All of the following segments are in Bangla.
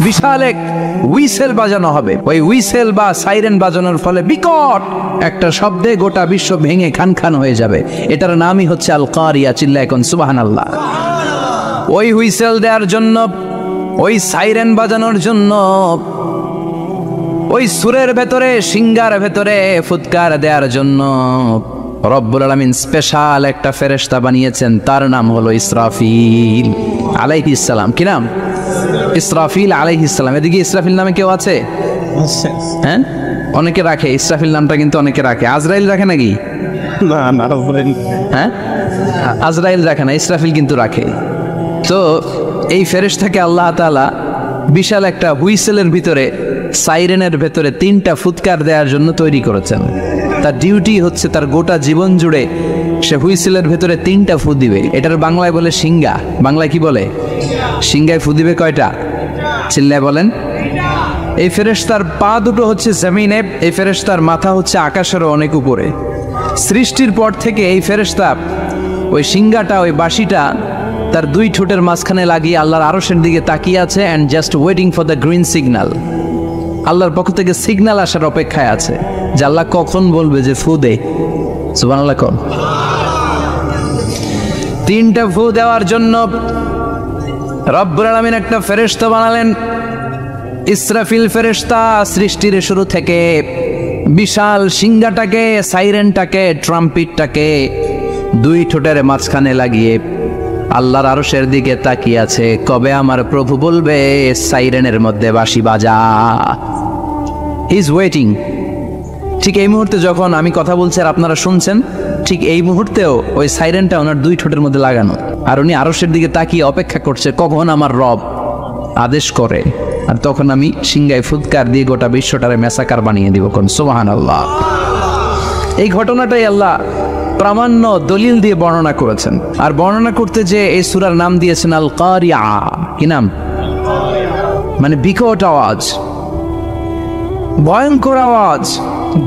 বিশাল এক হুইসেল বাজানো হবে। ওই হুইসেল বা সাইরেন বাজানোর ফলে বিকট একটা শব্দে গোটা বিশ্ব ভেঙে খান খান হয়ে যাবে। এটার নামই হচ্ছে আল কারিয়া। চিল্লায় এখন সুবহানাল্লাহ। ওই হুইসেল দেওয়ার জন্য, ওই সাইরেন বাজানোর জন্য, ওই সুরের ভেতরে, সিঙ্গার ভেতরে ফুৎকার দেওয়ার জন্য রব্বুল আলামিন স্পেশাল একটা ফেরেশতা বানিয়েছেন। তার নাম হলো ইসরাফিল আলাইহিস সালাম। কি নাম? ইসরাফিল আলাইহিস সালাম। এদিকে ইসরাফিল নামে কেউ আছে? হ্যাঁ, অনেকে রাখে ইসরাফিল নামটা, কিন্তু অনেকে রাখে। আজরাইল রাখে নাকি? না না, হ্যাঁ, আজরাইল রাখে না, ইসরাফিল কিন্তু রাখে। তো এই ফেরেশতাকে আল্লাহ তাআলা বিশাল একটা হুইসেলের ভিতরে, সাইরেনের ভেতরে 3টা ফুৎকার দেওয়ার জন্য তৈরি করেছেন। তার ডিউটি হচ্ছে তার গোটা জীবন জুড়ে সে হুইসেলের ভেতরে 3টা ফু দিবে। এটার বাংলায় বলে সিঙ্গা। বাংলায় কি বলে? সিঙ্গায় ফু দিবে কয়টা? চিল্লায় বলেন। এই ফেরেশতার পা দুটো হচ্ছে জমিনে, এই ফেরেশতার মাথা হচ্ছে আকাশেরও অনেক উপরে। সৃষ্টির পর থেকে এই ফেরেশতা ওই সিঙ্গাটা, ওই বাঁশিটা তার 2 ঠোঁটের মাঝখানে লাগিয়ে আল্লাহর আরশের দিকে তাকিয়ে আছে, and just waiting for the green signal. আল্লাহর পক্ষ থেকে সিগন্যাল আসার অপেক্ষায় আছে যে আল্লাহ কখন বলবে যে ফু দে। সুবহানাল্লাহ। কোন 3টা ফু দেওয়ার জন্য রব্বুল আলামিন একটা ফেরেশতা বানালেন, ইসরাফিল ফেরেশতা। সৃষ্টির শুরু থেকে বিশাল সিঙ্গাটাকে, সাইরেনটাকে, ট্রাম্পিটটাকে 2 ঠোঁটের মাঝখানে লাগিয়ে আল্লাহর আরশের দিকে তাকিয়ে আছে, কবে আমার প্রভু বলবে সাইরেনের মধ্যে বাঁশি বাজা। He is waiting. ঠিক এই মুহূর্তে যখন আমি কথা বলছি আর আপনারা শুনছেন, ঠিক এই মুহূর্তেও ওই সাইরেনটা ওনার 2 ঠোঁটের মধ্যে লাগানো, আর উনি আরশের দিকে তাকিয়ে অপেক্ষা করছে কখন আমার রব আদেশ করে, আর তখন আমি সিঙ্গায় ফুৎকার দিয়ে গোটা বিশ্বটারে মেসাকার বানিয়ে দিব। কোন সুবহানাল্লাহ। এই ঘটনাটাই আল্লাহ প্রামাণ্য দলিল দিয়ে বর্ণনা করেছেন। আর বর্ণনা করতে যে এই সূরার নাম দিয়েছেন আল কারিয়া। কি নাম? মানে বিকট আওয়াজ, ভয়ঙ্কর আওয়াজ,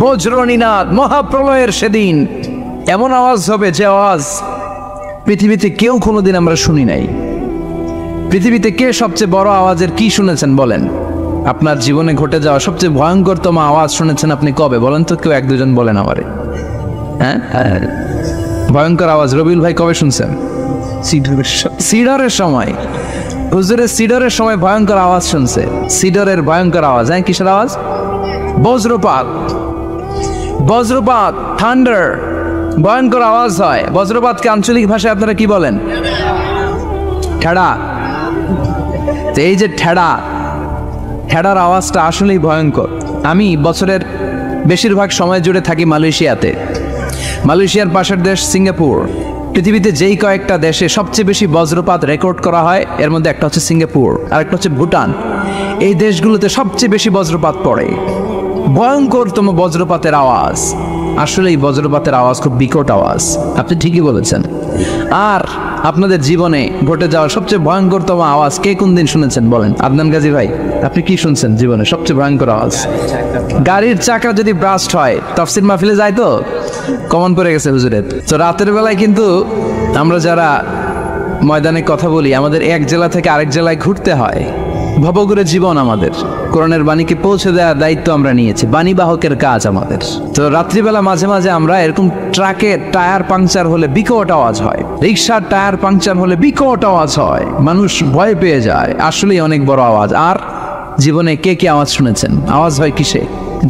বজ্রনিনাদ, মহাপ্রলয়ের সেদিন এমন আওয়াজ হবে যে আওয়াজ পৃথিবীতে কেউ কোনোদিন আমরা শুনি নাই। পৃথিবীতে কে সবচেয়ে বড় আওয়াজের কি শুনেছেন বলেন? আপনার জীবনে ঘটে যাওয়া সবচেয়ে ভয়ঙ্করতম আওয়াজ শুনেছেন আপনি কবে বলেন তো? কেউ 1-2 জন বলেন আমারে। হ্যাঁ, ভয়ঙ্কর আওয়াজ রবিউল ভাই কবে শুনছেন? সিডরের সময়। হুজুরের সিডরের সময় ভয়ঙ্কর আওয়াজ শুনছে। সিডরের ভয়ঙ্কর আওয়াজ। হ্যাঁ, কিসের আওয়াজ? বজ্রপাত। বজ্রপাত, থান্ডার, ভয়ঙ্কর আওয়াজ হয়। বজ্রপাতকে আঞ্চলিক ভাষায় আপনারা কি বলেন? ঠেড়া। এই যে ঠেড়ার আওয়াজটা আসলেই ভয়ঙ্কর। আমি বছরের বেশিরভাগ সময় জুড়ে থাকি মালয়েশিয়াতে। মালয়েশিয়ার পাশের দেশ সিঙ্গাপুর। পৃথিবীতে যেই কয়েকটা দেশে সবচেয়ে বেশি বজ্রপাত রেকর্ড করা হয় এর মধ্যে একটা হচ্ছে সিঙ্গাপুর, আর একটা হচ্ছে ভুটান। এই দেশগুলোতে সবচেয়ে বেশি বজ্রপাত পড়ে। ভয়ঙ্করতম বজ্রপাতের আওয়াজ। আসলে এই বজ্রপাতের আওয়াজ খুব বিকট আওয়াজ। আপনি ঠিকই বলেছেন। আর আপনাদের জীবনে ঘটে যাওয়া সবচেয়ে ভয়ঙ্করতম আওয়াজ কে কোন দিন শুনেছেন বলেন? আদনান গাজী ভাই, আপনি কি শুনছেন জীবনে সবচেয়ে ভয়ঙ্কর আওয়াজ? গাড়ির চাকা যদি ব্রাস্ট হয়, তাফসীর মাহফিলে যায় তো কমন পড়ে গেছে হুজুরের। তো রাতের বেলায় কিন্তু আমরা যারা ময়দানে কথা বলি, আমাদের এক জেলা থেকে আরেক জেলায় ঘুরতে হয়। ভবঘুরে জীবন আমাদের। কোরআনের বাণীকে পৌঁছে দেওয়ার দায়িত্ব আমরা নিয়েছি, বাণী বাহকের কাজ আমাদের। তো রাত্রিবেলা মাঝে মাঝে আমরা এরকম ট্রাকের টায়ার পাংচার হলে বিকট আওয়াজ হয়, রিক্সার টায়ার পাংচার হলে বিকট আওয়াজ হয়, মানুষ ভয় পেয়ে যায়। আসলেই অনেক বড় আওয়াজ। আর জীবনে কে কে আওয়াজ শুনেছেন? আওয়াজ হয় কিসে?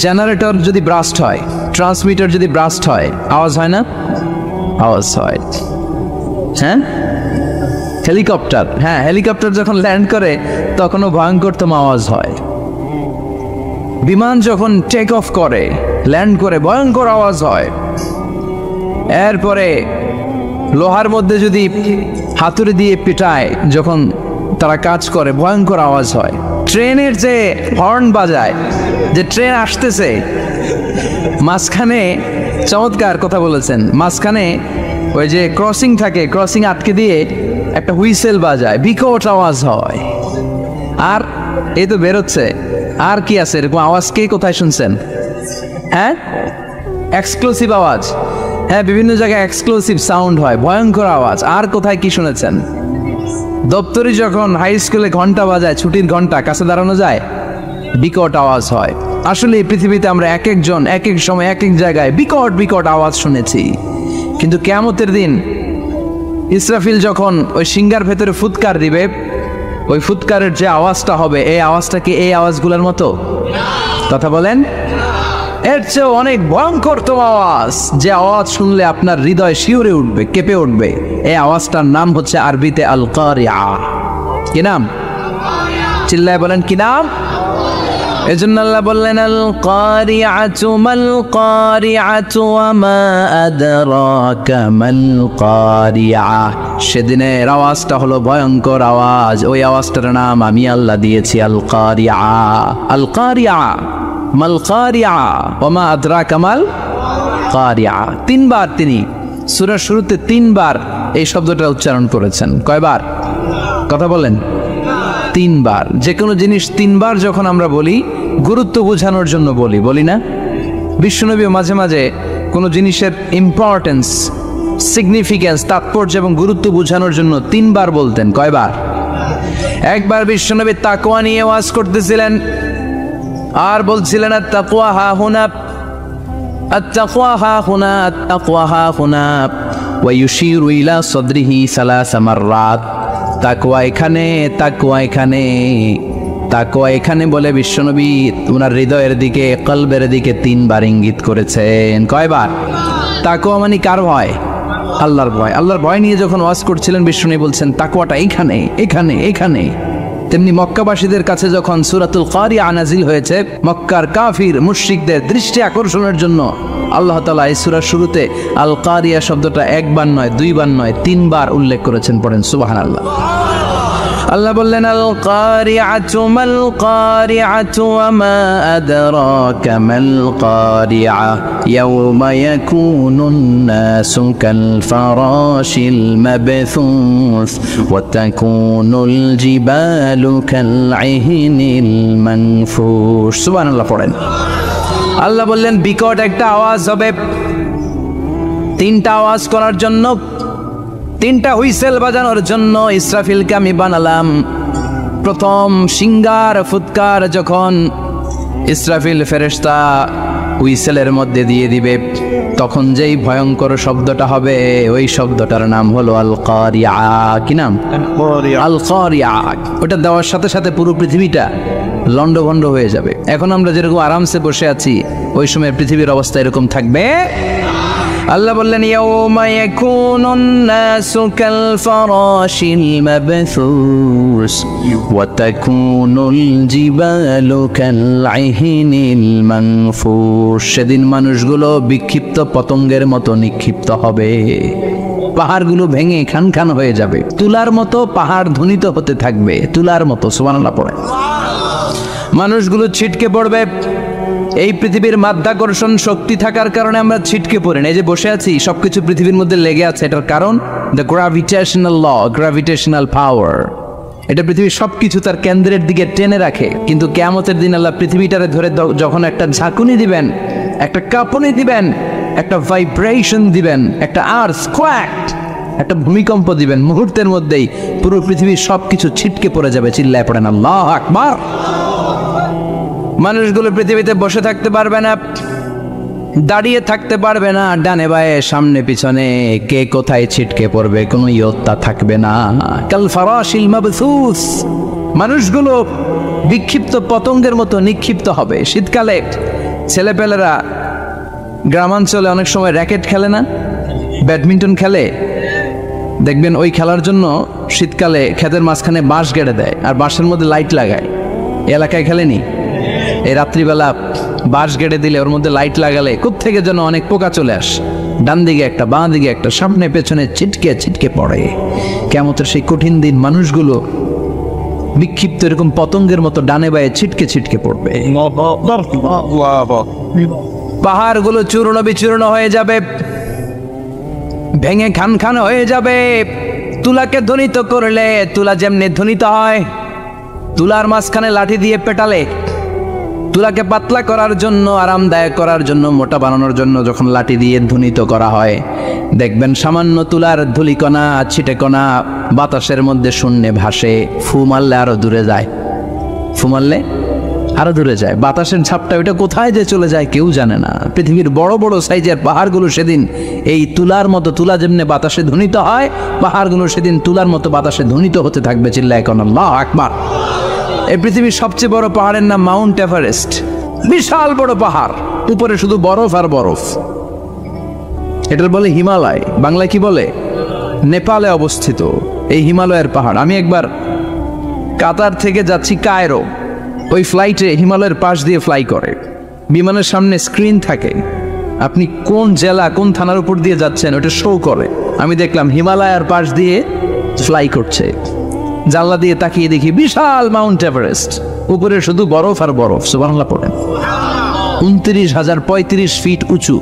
জেনারেটর যদি ব্রাস্ট হয়, ট্রান্সমিটার যদি ব্রাস্ট হয়, আওয়াজ হয় না? আওয়াজ হয়। হ্যাঁ, হেলিকপ্টার। হ্যাঁ, হেলিকপ্টার যখন ল্যান্ড করে তখনও ভয়ঙ্করতম আওয়াজ হয়। বিমান যখন টেক অফ করে, ল্যান্ড করে, ভয়ঙ্কর আওয়াজ হয়। এরপরে লোহার মধ্যে যদি হাতুড়ি দিয়ে পিটায় যখন তারা কাজ করে, ভয়ঙ্কর আওয়াজ হয়। ট্রেনের যে হর্ন বাজায়, যে ট্রেন আসতেছে, মাঝখানে চমৎকার কথা বলেছেন, মাঝখানে ওই যে ক্রসিং থাকে, ক্রসিং আটকে দিয়ে একটা হুইসেল বাজায়, বিকট আওয়াজ হয়। আর এই তো বেরোচ্ছে। আর কি আছে এরকম আওয়াজ? কে কোথায় শুনছেন? হ্যাঁ, এক্সক্লুসিভ আওয়াজ। হ্যাঁ, বিভিন্ন জায়গায় এক্সক্লুসিভ সাউন্ড হয়, ভয়ঙ্কর আওয়াজ। আর কোথায় কি শুনেছেন? দপ্তরি যখন হাই স্কুলে ঘন্টা বাজায়, ছুটির ঘন্টা, কাছে দাঁড়ানো যায়, বিকট আওয়াজ হয়। আসলে এই পৃথিবীতে আমরা এক একজন এক এক সময় এক এক জায়গায় বিকট বিকট আওয়াজ শুনেছি, কিন্তু কিয়ামতের দিন ইসরাফিল যখন ওই সিংহার ভেতরে ফুৎকার দিবে, ওই ফুৎকারের যে আওয়াজটা হবে, এই আওয়াজটা কি এই আওয়াজগুলোর মতো? কথা বলেন। এর চেয়ে অনেক ভয়ঙ্করতম আওয়াজ, যে আওয়াজ শুনলে আপনার হৃদয় শিউরে উঠবে, কেঁপে উঠবে, এই আওয়াজটার নাম হচ্ছে আরবিতে আল কারিয়া। কি নাম? চিল্লায় বলেন কি নাম? এজন্য আল্লাহ বললেন আল কারিআতু মাল কারিআতু ওয়া মা আদরাকা মাল কারিআ। সেদিনের আওয়াজটা হলো ভয়ঙ্কর আওয়াজ, ওই আওয়াজটার নাম আমি আল্লাহ দিয়েছি আল কারিআ। আল কারিআ মাল কারিআ ওয়া মা আদরাকা মাল কারিআ। তিনবার তিনি সূরার শুরুতে তিনবার এই শব্দটা উচ্চারণ করেছেন। কয়বার? কথা বলেন। তিনবার। যে কোনো জিনিস তিনবার যখন আমরা বলি, গুরুত্ব বোঝানোর জন্য বলি না? বিশ্বনবী মাঝে মাঝে কোনো জিনিসের ইম্পর্টেন্স, সিগনিফিক্যান্স, তাৎপর্য এবং গুরুত্ব বোঝানোর জন্য তিনবার বলতেন। কয়বার? একবার বিশ্বনবী তাকওয়া নিয়ে ওয়াজ করতেছিলেন আর বলছিলেন আত-তাকওয়া হা হুনা, আত-তাকওয়া হা হুনা, আত-তাকওয়া হা হুনা, ওয়া ইউশিরু ইলা সাদরিহি সালাসা মাররাত। তাকওয়া এখানে, তাকওয়া এখানে, তাকওয়া এখানে বলে বিশ্বনবী ওনার হৃদয়ের দিকে, কলবের দিকে তিনবার ইঙ্গিত করেছেন। কয়বার? তাকওয়া মানে কার ভয়? আল্লাহর ভয়। আল্লাহর ভয় নিয়ে যখন ওয়াজ করছিলেন বিশ্বনবী বলছেন তাকওয়াটা এখানে, এখানে, এখানে। তেমনি মক্কাবাসীদের কাছে যখন সূরাতুল কারিআ নাজিল হয়েছে, মক্কার কাফির মুশরিকদের দৃষ্টি আকর্ষণের জন্য আল্লাহ তাআলা এই সূরার শুরুতে আল কারিয়া শব্দটা একবার নয়, দুইবার নয়, তিনবার উল্লেখ করেছেন। পড়েন সুবহানাল্লাহ। আল্লাহ বললেন আল কারিআতু মাল কারিআতু ওয়া মা আদরাকা মাল কারিআ ইয়াওমা ইয়াকুনুন নাসু কাল ফারাশিল মাবথুস ওয়া তাকুনুল জিবালু কাল ইহনিল মানফুশ। সুবহানাল্লাহ পড়েন। আল্লাহ বললেন বিকট একটা আওয়াজ হবে। তিনটা আওয়াজ করার জন্য, তিনটা হুইসেল বাজানোর জন্য ইসরাফিলকে আমি বানালাম। প্রথম সিংহার ফুৎকার যখন ইসরাফিল ফেরেশতা হুইসেলের মধ্যে দিয়ে দিবে, তখন যেই ভয়ঙ্কর শব্দটা হবে, ওই শব্দটার নাম হলো আল কারিআ। কি নাম? আল কারিআ। ওটা দেওয়ার সাথে সাথে পুরো পৃথিবীটা লন্ডভন্ড হয়ে যাবে। এখন আমরা যেরকম আরামসে বসে আছি, ওই সময় পৃথিবীর অবস্থা এরকম থাকবে। আল্লাহ বললেন ইয়াওমা ইয়াকুনুন নাসু কাল ফারাশিল মাবথুস ওয়া তাকুনুল জিবালু কাল ইহনিল মানফুশ। সেদিন মানুষগুলো বিক্ষিপ্ত পতঙ্গের মতো নিক্ষিপ্ত হবে, পাহাড়গুলো ভেঙে খান খান হয়ে যাবে, তুলার মতো পাহাড় ধ্বনিত হতে থাকবে, তুলার মতো। সুবহানাল্লাহ পড়ে। মানুষগুলো ছিটকে পড়বে। এই পৃথিবীর মাধ্যাকর্ষণ শক্তি থাকার কারণে আমরা ছিটকে পড়ি না। এই যে বসে আছি, সবকিছু পৃথিবীর মধ্যে লেগে আছে, এটার কারণ দ্য গ্র্যাভিটেশনাল ল, গ্র্যাভিটেশনাল পাওয়ার। এটা পৃথিবীর সবকিছু তার কেন্দ্রের দিকে টেনে রাখে। কিন্তু কিয়ামতের দিন আল্লাহ পৃথিবীটারে ধরে যখন একটা ঝাঁকুনি দিবেন, একটা কাঁপুনি দিবেন, একটা ভাইব্রেশন দিবেন, একটা আর্থকোয়াক, একটা ভূমিকম্প দিবেন, মুহূর্তের মধ্যেই পুরো পৃথিবীর সবকিছু ছিটকে পড়ে যাবে। চিল্লায় পড়েন আল্লাহু আকবার। মানুষগুলো পৃথিবীতে বসে থাকতে পারবে না, দাঁড়িয়ে থাকতে পারবে না, ডানে বায়ে সামনে পিছনে কে কোথায় ছিটকে পড়বে কোনো ইয়ত্তা থাকবে না। কাল ফারাশিল মাবথুস। মানুষগুলো বিক্ষিপ্ত পতঙ্গের মতো নিক্ষিপ্ত হবে। শীতকালে ছেলেপেলেরা গ্রামাঞ্চলে অনেক সময় র্যাকেট খেলে না, ব্যাডমিন্টন খেলে, দেখবেন ওই খেলার জন্য শীতকালে ক্ষেতের মাঝখানে বাঁশ গেড়ে দেয় আর বাঁশের মধ্যে লাইট লাগায়। এলাকায় খেলেনি? এই রাত্রিবেলা বাঁশ গেড়ে দিলে ওর মধ্যে লাইট লাগালে কোত্থেকে যেন অনেক পোকা চলে আসে, ডান দিকে একটা, বাঁ দিকে একটা, সামনে পেছনে ছিটকে ছিটকে পড়ে। কিয়ামতের সেই কঠিন দিন মানুষগুলো বিক্ষিপ্ত এরকম পতঙ্গের মতো ডানে বায়ে ছিটকে ছিটকে পড়বে। পাহাড়গুলো চূর্ণ বিচূর্ণ হয়ে যাবে, ভেঙে খান খান হয়ে যাবে। তুলাকে ধ্বনিত করলে তুলা যেমনি ধ্বনিত হয়, তুলার মাঝখানে লাঠি দিয়ে পেটালে তুলাকে পাতলা করার জন্য, আরামদায়ক করার জন্য, মোটা বানানোর জন্য যখন লাঠি দিয়ে ধ্বনিত করা হয়, দেখবেন সামান্য তুলার ধুলিকণা ছিটেকণা বাতাসের মধ্যে শূন্যে ভাসে, ফু মারলে আরো দূরে যায়, ফু মারলে আরো দূরে যায়। বাতাসের ঝাপটা ওইটা কোথায় যে চলে যায় কেউ জানে না। পৃথিবীর বড় বড় সাইজের পাহাড়গুলো সেদিন এই তুলার মতো, তুলা যেমনি বাতাসে ধ্বনিত হয়, পাহাড়গুলো সেদিন তুলার মতো বাতাসে ধ্বনিত হতে থাকবে। চিল্লায় কোন আল্লাহু আকবার। এই পৃথিবীর সবচেয়ে বড় পাহাড়ের নাম মাউন্ট এভারেস্ট। বিশাল বড় পাহাড়, উপরে শুধু বরফ আর বরফ। এটার বলে হিমালয়, বাংলায় কি বলে? নেপালে অবস্থিত এই হিমালয়ের পাহাড়। আমি একবার কাতার থেকে যাচ্ছি কায়রো, ওই ফ্লাইটে হিমালয়ের পাশ দিয়ে ফ্লাই করে, বিমানের সামনে স্ক্রিন থাকে, আপনি কোন জেলা কোন থানার উপর দিয়ে যাচ্ছেন ওটা শো করে। আমি দেখলাম হিমালয়ের পাশ দিয়ে ফ্লাই করছে, জানলা দিয়ে তাকিয়ে দেখি বিশাল মাউন্ট এভারেস্ট, উপরে শুধু বরফ আর বরফ। সুবহানাল্লাহ পড়েন। 29,035 ফিট উঁচু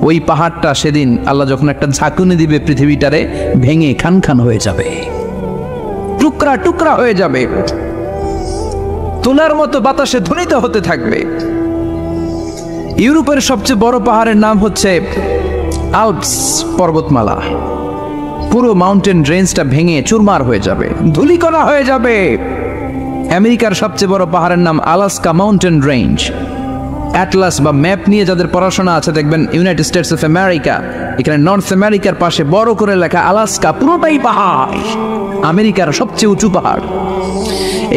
ওই পাহাড়টা সেদিন আল্লাহ যখন একটা ঝাঁকুনি দিবে, পৃথিবীটারে ভেঙে খান খান হয়ে যাবে, টুকরা টুকরা হয়ে যাবে, তুলার মতো বাতাসে ধ্বনিত হতে থাকবে। ইউরোপের সবচেয়ে বড় পাহাড়ের নাম হচ্ছে আল্পস পর্বতমালা। পুরো মাউন্টেন রেঞ্জটা ভেঙে চুরমার হয়ে যাবে, ধূলিকণা হয়ে যাবে। আমেরিকার সবচেয়ে বড় পাহাড়ের নাম আলাস্কা মাউন্টেন রেঞ্জ। অ্যাটলাস বা ম্যাপ নিয়ে যাদের পড়াশোনা আছে দেখবেন ইউনাইটেড স্টেটস অফ আমেরিকা, এখানে নর্থ আমেরিকার পাশে বড় করে লেখা আলাস্কা, পুরোটাই পাহাড়, আমেরিকার সবচেয়ে উঁচু পাহাড়।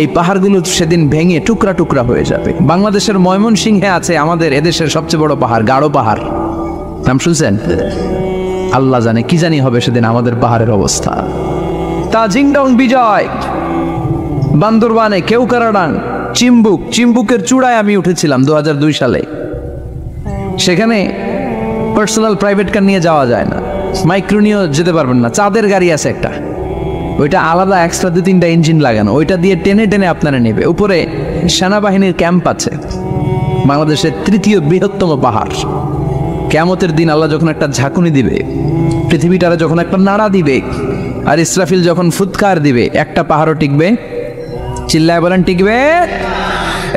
এই পাহাড়গুলো সেদিন ভেঙে টুকরা টুকরা হয়ে যাবে। বাংলাদেশের ময়মনসিংহে আছে আমাদের এদেশের সবচেয়ে বড় পাহাড়, গাঢ় পাহাড়, নাম শুনছেন? আল্লাহ জানে কি জানি হবে সেদিন আমাদের পাহাড়ের অবস্থা। তাজিংডং বিজয়, বান্দরবানে কেওক্রাডাং, চিম্বুক, চিম্বুকের চূড়ায় আমি উঠেছিলাম 2002 সালে। সেখানে পার্সোনাল প্রাইভেট কার নিয়ে যাওয়া যায় না, মাইক্রো নিয়েও যেতে পারবেন না। চাঁদের গাড়ি আছে একটা, ওইটা আলাদা এক্সট্রা 2-3টা ইঞ্জিন লাগানো, ওইটা দিয়ে টেনে টেনে আপনারা নেবে। উপরে সেনাবাহিনীর ক্যাম্প আছে, বাংলাদেশের 3য় বৃহত্তম পাহাড়। কিয়ামতের দিন আল্লাহ যখন একটা ঝাঁকুনি দিবে, পৃথিবীটারে যখন একটা নাড়া দিবে, আর ইসরাফিল যখন ফুৎকার দিবে, একটা পাহাড়ও টিকবে? চিল্লায় বলেন টিকবে?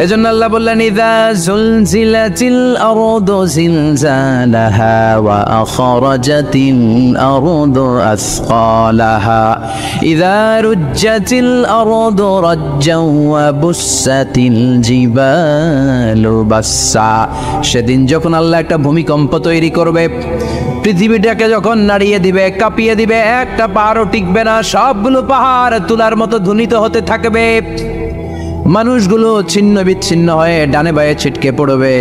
এজন্য আল্লাহ বললেন ইযা যুলজিলাতিল আরদু জিলজালাহা ওয়া আখরাজাতিল আরদু আসকালাহা ইযা রুজ্জাতিল আরদু রাজ্জাও ওয়া বুসাতিল জিবালু বাসসা। সেদিন যখন আল্লাহ একটা ভূমিকম্প তৈরি করবে, পৃথিবীটাকে যখন নাড়িয়ে দিবে, কাঁপিয়ে দিবে, একটা পাহাড়ও টিকবে না, সবগুলো পাহাড় তুলার মতো ধ্বনিত হতে থাকবে। মানুষগুলো ছিন্ন বিচ্ছিন্ন হয়ে ডানে বায়ে ছিটকে পড়বে,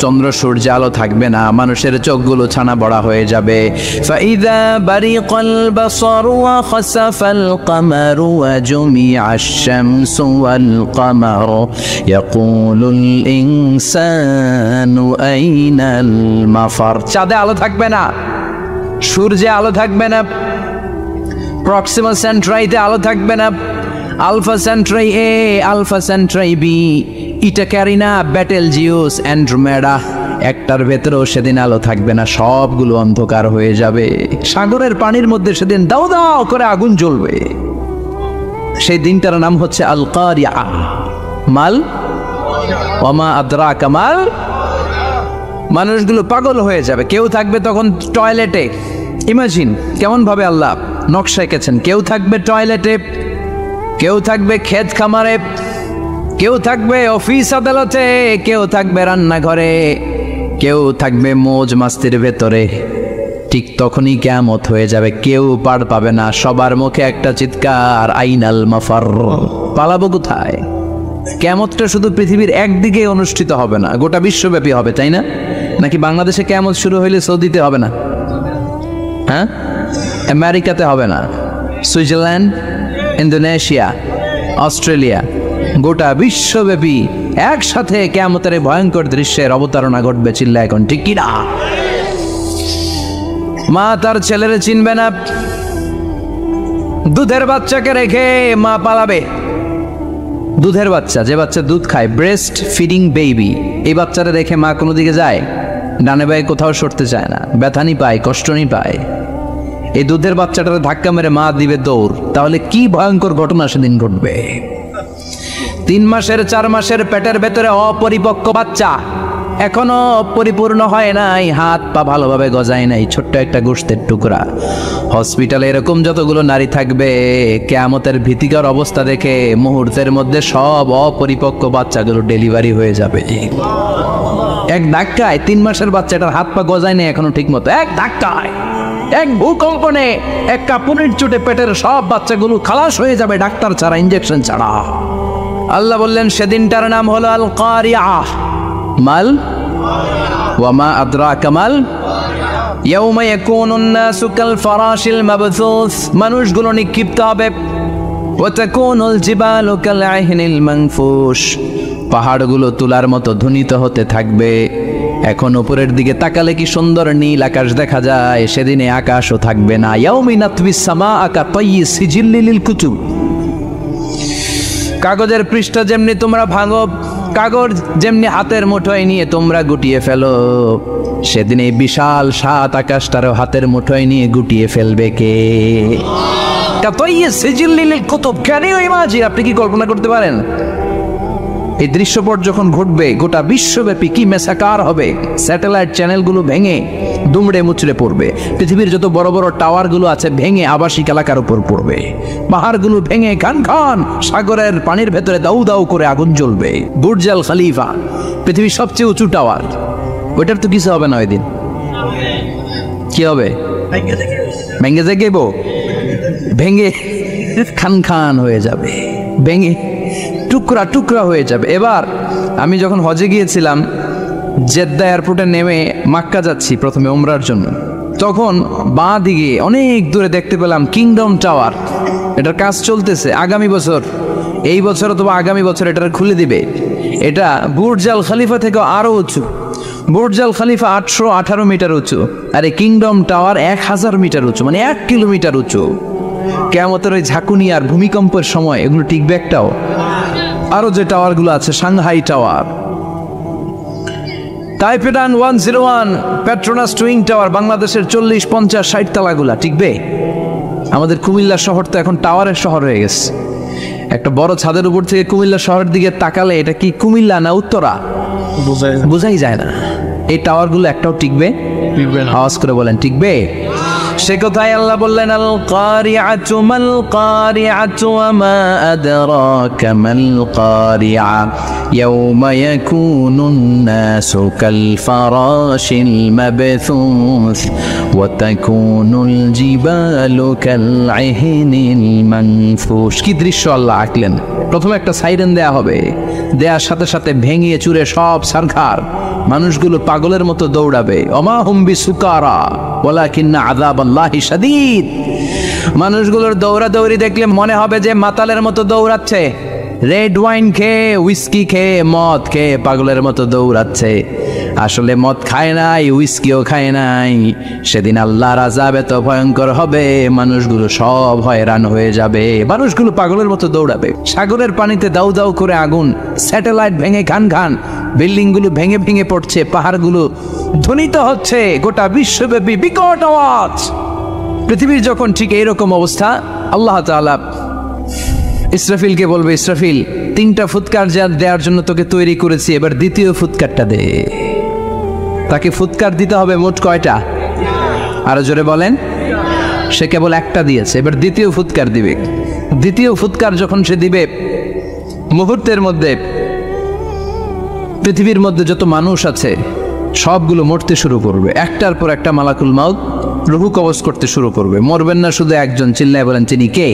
চন্দ্র সূর্য আলো থাকবে না, মানুষের চোখগুলো ছানা বড়া হয়ে যাবে। ফাইদা বারিকাল বাসারু ওয়া খাসাফাল কামারু ওয়া জুমিআশ শামসু ওয়াল কামারু ইয়াকুলুল ইনসানু আইনাল মাফার। চাঁদে আলো থাকবে না, সূর্যে আলো থাকবে না, প্রক্সিমা সেন্ট্রাইতে আলো থাকবে না, আলফা সেন্ট্রাই এ, আলফা সেন্ট্রাই বি, ইটা ক্যারিনা, ব্যাটেলজিউস, অ্যান্ড্রোমেডা, একটার ভেতরেও সেদিন আলো থাকবে না, সবগুলো অন্ধকার হয়ে যাবে। সাগরের পানির মধ্যে সেদিন দাও দাও করে আগুন জ্বলবে। সেই দিনটার নাম হচ্ছে আল কারিয়া। মাল ওমা আদরাকা মাল। মানুষগুলো পাগল হয়ে যাবে। কেউ থাকবে তখন টয়লেটে, ইমাজিন কেমন ভাবে আল্লাহ নকশা এঁকেছেন। কেউ থাকবে টয়লেটে, কেউ থাকবে ক্ষেত খামারে, কেউ থাকবে অফিস আদালতে, কেউ থাকবে রান্নাঘরে, কেউ থাকবে মৌজ মাস্তির ভেতরে। ঠিক তখনই কিয়ামত হয়ে যাবে, কেউ পার পাবে না, সবার মুখে একটা চিৎকার, আইনাল মাফার। পালাবো কোথায়? কিয়ামতটা শুধু পৃথিবীর একদিকে অনুষ্ঠিত হবে না, গোটা বিশ্বব্যাপী হবে, তাই না? নাকি বাংলাদেশে কিয়ামত শুরু হইলে সৌদিতে হবে না? হ্যাঁ, আমেরিকাতে হবে না, সুইজারল্যান্ড, ইন্দোনেশিয়া, অস্ট্রেলিয়া, গোটা বিশ্বব্যাপী একসাথে কিয়ামতের ভয়ঙ্কর দৃশ্যের অবতারণা ঘটবে। চিল্লা এখন ঠিক কিনা? মা তার ছেলেরে চিনবে না, দুধের বাচ্চাকে রেখে মা পালাবে। দুধের বাচ্চা, যে বাচ্চা দুধ খায়, ব্রেস্ট ফিডিং বেবি, এই বাচ্চারা রেখে মা কোনো দিকে যায়? ডানে বায়ে কোথাও সরতে চায় না, ব্যথানি পায়, কষ্টনি পায়। এই দুধের বাচ্চাটারে ধাক্কা মেরে মা দিবে দৌড়। তাহলে কি ভয়ঙ্কর ঘটনা সেদিন ঘটবে। 3 মাসের 4 মাসের পেটের ভেতরে অপরিপক্ক বাচ্চা, এখনো পরিপূর্ণ হয় নাই, হাত পা ভালোভাবে গজায় নাই, ছোট্ট একটা গোশতের টুকরা। হসপিটালে এরকম যতগুলো নারী থাকবে, কিয়ামতের ভীতিকর অবস্থা দেখে মুহূর্তের মধ্যে সব অপরিপক্ক বাচ্চাগুলো ডেলিভারি হয়ে যাবে। এক ধাক্কায় 3 মাসের বাচ্চাটার হাত পা গজায় নেই এখনো ঠিক মতো, এক ধাক্কায়, এক ভূকম্পনে, এক কাঁপুনির চোটে পেটের সব বাচ্চাগুলো খালাস হয়ে যাবে ডাক্তার ছাড়া, ইঞ্জেকশন ছাড়া। আল্লাহ বললেন সেদিনটার নাম হলো আল কারিআহ। মাল ওয়ামা আদরাকা মাল ইয়াউমা ইয়াকুনুন নাসু কাল ফারাশিল মাবথুস, মানুষগুলো নিক্ষিপ্ত হবে। ওয়া তাকুনুল জিবালু কাল আহিনিল মানফুশ, পাহাড়গুলো তুলার মতো ধ্বনিত হতে থাকবে। এখন উপরের দিকে তাকালে কি সুন্দর নীল আকাশ দেখা যায়, সেদিনে আকাশও থাকবে না। ইয়াউমিন নাতবিস সামাআ কাতাইয়ি সিজিল্লি লিল কুতুব, কাগজের পৃষ্ঠা যেমনি তোমরা ভাঙো, কাগজ যেমনি হাতের মুঠোয় নিয়ে তোমরা গুটিয়ে ফেলো, সেদিন এই বিশাল 7 আকাশটারও হাতের মুঠোয় নিয়ে গুটিয়ে ফেলবে কে? কাতাইয়ি সিজিল্লি লিল কুতুব, ক্যান ইউ ইমাজিন? আপনি কি কল্পনা করতে পারেন এই দৃশ্যপট যখন ঘটবে গোটা বিশ্বব্যাপী কি মেসাকার হবে? স্যাটেলাইট চ্যানেলগুলো ভেঙে দুমড়ে মুচড়ে পড়বে, পৃথিবীর যত বড় বড় টাওয়ারগুলো আছে ভেঙে আবাসিক এলাকার উপর পড়বে, পাহাড়গুলো ভেঙে খান খান সাগরের পানির ভেতরে দাউ দাউ করে আগুন জ্বলবে। বুর্জ আল খলিফা পৃথিবীর সবচেয়ে উঁচু টাওয়ার, ওইটার তো কিছু হবে না, ওই দিন কি হবে? ভেঙে যাইব, ভেঙে খান খান হয়ে যাবে, ভেঙে টুকরা টুকরা হয়ে যাবে। এবার আমি যখন হজে গিয়েছিলাম, জেদ্দা এয়ারপোর্টে নেমে মক্কা যাচ্ছি প্রথমে উমরার জন্য, তখন বাঁ দিকে অনেক দূরে দেখতে পেলাম কিংডম টাওয়ার। এটার কাজ চলতেছে, আগামী বছর, এই বছর অথবা আগামী বছর এটা খুলে দিবে। এটা বুর্জ আল খলিফা থেকে আরো উঁচু। বুর্জ আল খলিফা 818 মিটার উঁচু, আর এই কিংডম টাওয়ার 1000 মিটার উঁচু, মানে 1 কিলোমিটার উঁচু। কিয়ামতের ওই ঝাঁকুনি আর ভূমিকম্পের সময় এগুলো টিকবে একটাও? আরো যে টাওয়ারগুলো আছে, সাংহাই টাওয়ার, তাইপেডান 101, পেট্রোনাস টুইং টাওয়ার, বাংলাদেশের 40, 50, 60 তালাগুলা টিকবে? আমাদের কুমিল্লা শহর তো এখন টাওয়ারের শহর হয়ে গেছে। একটা বড় ছাদের উপর থেকে কুমিল্লা শহরের দিকে তাকালে এটা কি কুমিল্লা না উত্তরা বোঝাই যায় না। এই টাওয়ারগুলো একটাও টিকবে? আওয়াজ করে বলেন, টিকবে? সে কথায় আল্লাহ বললেন আল কারিআতু মাল কারিআতু ওয়া মা আদরাকা মাল কারিআ ইয়াউমা ইয়াকুনুন নাসু কাল ফারাশিল মাবথুস ওয়া তাকুনুল জিবালু কাল আহিনিল মানফুশ। কি দৃশ্য আল্লাহ আঁকলেন! প্রথমে একটা সাইরেন দেয়া হবে, দেয়ার সাথে সাথে ভেঙে চুরে সব সারখার, মানুষগুলো পাগলের মতো দৌড়াবে। ওমা হুম বিসুকারা ওয়ালাকিন্না আযাবাল্লাহি শাদীদ। মানুষগুলোর দৌড়াদৌড়ি দেখলে মনে হবে যে মাতালের মতো দৌড়াচ্ছে, রেড ওয়াইন খেয়ে, উইস্কি খেয়ে, মদ খেয়ে পাগলের মতো দৌড়াচ্ছে। আসলে মদ খায় নাই, উইস্কিও খায় নাই। সেদিন আল্লাহর আযাব এত ভয়ঙ্কর হবে, মানুষগুলো সব হয়রান হয়ে যাবে, মানুষগুলো পাগলের মতো দৌড়াবে। সাগরের পানিতে দাউ দাউ করে আগুন, স্যাটেলাইট ভেঙে খান খান, বিল্ডিংগুলো ভেঙে ভেঙে পড়ছে, পাহাড়গুলো ধ্বনিত হচ্ছে, গোটা বিশ্বব্যাপী বিকট আওয়াজ। পৃথিবীর যখন ঠিক এইরকম অবস্থা, আল্লাহ তাআলা ইসরাফিলকে বলবে, ইসরাফিল 3টা ফুৎকার দেওয়ার জন্য তোকে তৈরি করেছি, এবার দ্বিতীয় ফুৎকারটা দে। তাকে ফুৎকার দিতে হবে মোট কয়টা? আরো জোরে বলেন। সে কেবল একটা দিয়েছে, এবার দ্বিতীয় ফুৎকার দিবে। দ্বিতীয় ফুৎকার যখন সে দিবে, মুহূর্তের মধ্যে পৃথিবীর মধ্যে যত মানুষ আছে সবগুলো মরতে শুরু করবে, একটার পর একটা মালাকুল মাউত রূহ কবজ করতে শুরু করবে। মরবেন না শুধু একজন, চিল্লায় বলেন তিনি কে?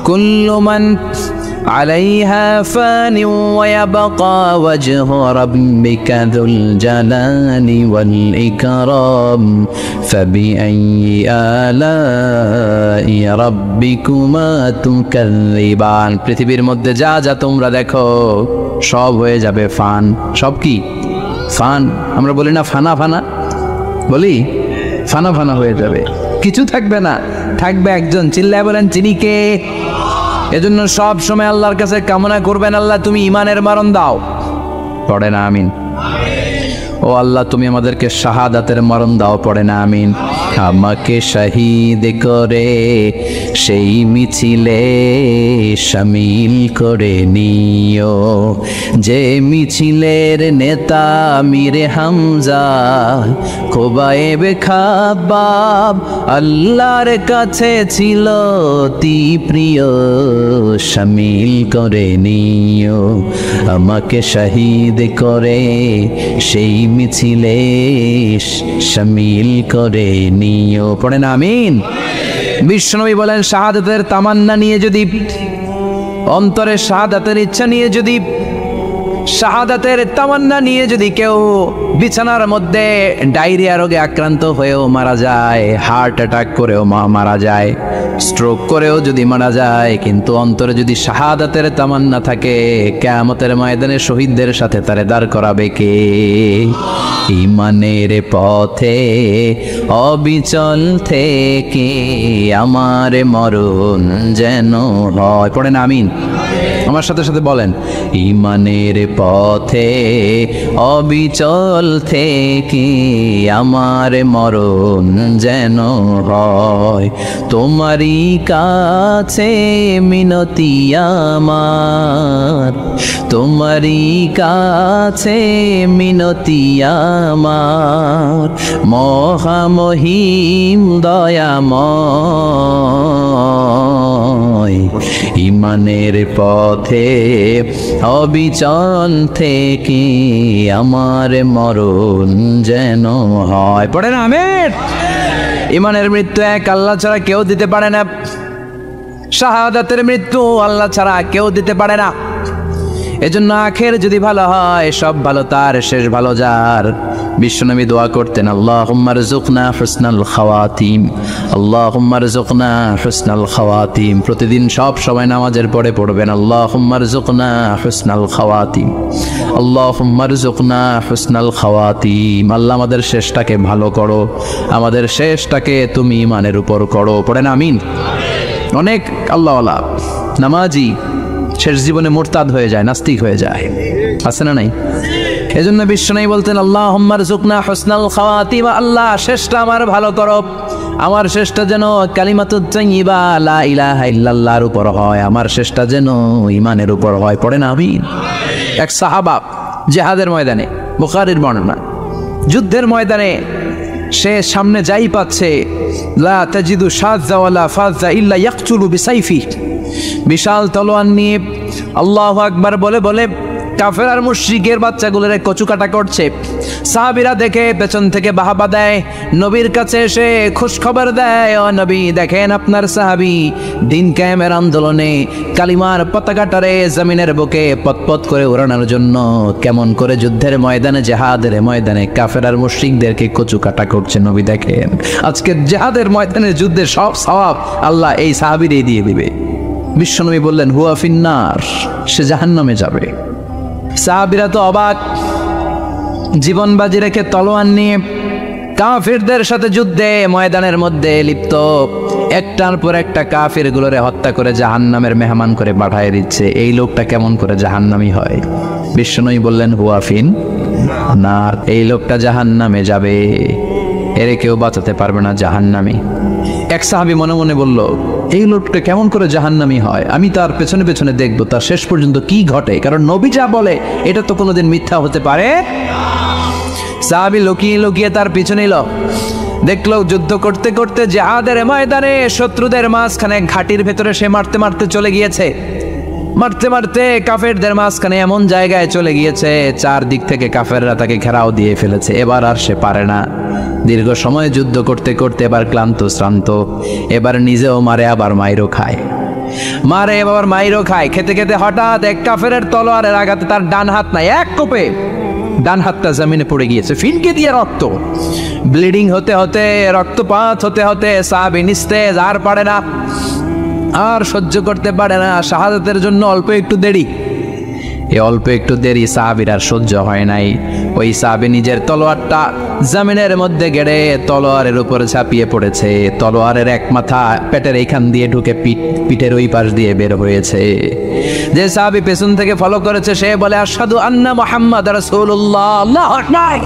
কুল্লু মান আলাইহা ফানি ওয়া ইয়াবকা ওয়াজহু রাব্বিকা যুল জালালি ওয়াল ইকরাম ফাবিআইয়ি আলাই রাব্বিকুমা তুকাযযিবান। পৃথিবীর মধ্যে যা যা তোমরা দেখো সব হয়ে যাবে ফান। সব কি? ফান। আমরা বলি না ফানা ফানা, বলি ফানা ফানা হয়ে যাবে, কিছু থাকবে না, থাকবে একজন, চিল্লায় বলেন তিনি কে? এজন্য সব সময় আল্লাহর কাছে কামনা করবেন, আল্লাহ তুমি ঈমানের মরণ দাও। পড়ে না আমিন? ও আল্লাহ তুমি আমাদেরকে শাহাদাতের মরণ দাও। পড়ে না আমিন? আমাকে শহীদ করে সেই মিছিলে শামিল করে নিও, যে মিছিলের নেতা মীর হামজা খোবায়েবে খাব্বাব আল্লাহর কাছে ছিল অতি প্রিয়, শামিল করে নিও, আমাকে শহীদ করে সেই মিছিলে শামিল করে নিও। পড়েন আমিন। বিশ্বনবী বলেন শাহাদাতের তামান্না নিয়ে যদি, অন্তরে শাহাদাতের ইচ্ছা নিয়ে যদি, শাহাদাতের তামান্না নিয়ে যদি কেউ বিছানার মধ্যে ডায়রিয়া রোগে আক্রান্ত হয়েও মারা যায়, হার্ট অ্যাটাক করেও মারা যায়, স্ট্রোক করেও যদি মারা যায়, কিন্তু অন্তরে যদি শাহাদাতের তামান্না থাকে, কিয়ামতের ময়দানে শহীদদের সাথে তারে দাঁড় করাবে কে? ঈমানের পথে অবিচল থেকে আমার মরণ যেন হয়। পড়েন আমিন, আমার সাথে সাথে বলেন। ঈমানের পথে অবিচল থেকে আমার মরণ যেন হয়, তোমারই কাছে মিনতি আমার, তোমারই কাছে মিনতি আমার, মহামহিম দয়াময়, ঈমানের পথে অবিচল থেকে আমার মরণ যেন হয়। পড়েন আমিন। ঈমানের মৃত্যু এক, আল্লাহ ছাড়া কেউ দিতে পারে না। শাহাদাতের মৃত্যু আল্লাহ ছাড়া কেউ দিতে পারে না। এজন্য আখের যদি ভালো হয়, সব ভালো তার, শেষ ভালো যার। বিশ্বনবী দোয়া করতেন, আল্লাহুম্মা রযুকনা হুসনাল খাওয়াতিম, আল্লাহুম্মা রযুকনা হুসনাল খাওয়াতিম। প্রতিদিন সব সময় নামাজের পরে পড়বেন, আল্লাহুম্মা রযুকনা হুসনাল খাওয়াতিম, আল্লাহুম্মা রযুকনা হুসনাল খাওয়াতিম। আল্লাহ আমাদের শেষটাকে ভালো করো, আমাদের শেষটাকে তুমি ঈমানের উপর করো। পড়েন আমিন। অনেক আল্লাহওয়ালা নামাজি শেষ জীবনে মুরতাদ হয়ে যায়, নাস্তিক হয়ে যায়, আছে না নাই? এজন্য বিশ্বনবী বলতেন, আল্লাহুম্মা রযুকনা হুসনাল খাওয়াতিম, আল্লাহ শেষটা আমার ভালো করো, আমার শেষটা যেন কালিমাতুত তাইয়্যিবা লা ইলাহা ইল্লাল্লাহর উপর হয়, আমার শেষটা যেন ঈমানের উপর হয়। পড়েন আমিন। এক সাহাবা জিহাদের ময়দানে, বুখারীর বর্ণনা, যুদ্ধের ময়দানে সে সামনে যাই পাচ্ছে, লা তাজিদু শাযা ওয়ালা ফাযা ইল্লা ইয়াকতুলু বিসাইফি, বিশাল তলোয়ার নিয়ে আল্লাহু আকবার বলে বলে কাফের আর মুশরিকের বাচ্চাগুলোর কচু কাটা করছে। সাহাবীরা দেখে পেছন থেকে বাহাবা দেয়, নবীর কাছে এসে খুশখবর দেয়, ও নবী দেখেন আপনার সাহাবী দিন কায়েমের আন্দোলনে কালিমার পতাকাটারে জমিনের বুকে পতপত করে উড়ানোর জন্য কেমন করে যুদ্ধের ময়দানে, জিহাদের ময়দানে কাফের আর মুশরিকদেরকে কচু কাটা করছে। নবী দেখেন আজকে জিহাদের ময়দানে যুদ্ধের সব সওয়াব আল্লাহ এই সাহাবীরই দিয়ে দিবে। বিশ্বনবী বললেন, হুয়া ফিন্নার, সে জাহান্নামে যাবে। সাহাবীরা তো অবাক, জীবন বাজি রেখে তলোয়ার নিয়ে কাফিরদের সাথে যুদ্ধে ময়দানের মধ্যে লিপ্ত, একটার পর একটা কাফির গুলোরে হত্যা করে জাহান্নামের মেহমান করে পাঠায় দিচ্ছে। এই লোকটা কেমন করে জাহান্নামী হয়? বিশ্বনবী বললেন, হুয়া ফিন নার, এই লোকটা জাহান্নামে যাবে, এরে কেউ বাঁচাতে পারবে না, জাহান্নামী। এক সাহাবী মনে মনে বলল, এই লোকটা কেমন করে জাহান্নামী হয়, আমি তার পেছনে পেছনে দেখবো তার শেষ পর্যন্ত কি ঘটে, কারণ নবী যা বলে এটা তো কোনোদিন মিথ্যা হতে পারে। সাহাবী লুকিয়ে লুকিয়ে তার পিছনে এলো, দেখলো যুদ্ধ করতে করতে জিহাদের ময়দানে শত্রুদের মাঝখানে ঘাটির ভেতরে সে মারতে মারতে চলে গিয়েছে, মারতে মারতে কাফেরদের মাঝখানে এমন জায়গায় চলে গিয়েছে চারদিক থেকে কাফেররা তাকে ঘেরাও দিয়ে ফেলেছে। এবার আর সে পারে না, দীর্ঘ সময় যুদ্ধ করতে করতে এবার ক্লান্ত শ্রান্ত, এবার নিজেও মারে আবার মাইরও খায়, মারে এবার মাইরও খায়। খেতে খেতে হঠাৎ এক কাফেরের তলোয়ারের আঘাতে তার ডান হাত নাই, এক কোপে ডান হাতটা জমিনে পড়ে গিয়েছে, ফিনকে দিয়ে রক্ত, ব্লিডিং হতে হতে, রক্তপাত হতে হতে সাহাবী নিস্তেজ, আর পারে না, আর সহ্য করতে পারে না, শাহাদাতের জন্য অল্প একটু দেরি। এই অল্প একটু দেরি সাহাবীর আর সহ্য হয় নাই। ওই সাহাবী নিজের তলোয়ারটা জমিনের মধ্যে গেড়ে তলোয়ারের উপরে ঝাঁপিয়ে পড়েছে। তলোয়ারের এক মাথা পেটের এইখান দিয়ে ঢুকে পিঠের ওই পাশ দিয়ে বের হয়েছে। যে সাহাবী পেছন থেকে ফলো করেছে সে বলে আশহাদু আন্না মুহাম্মাদ রাসূলুল্লাহ, আল্লাহু আকবার।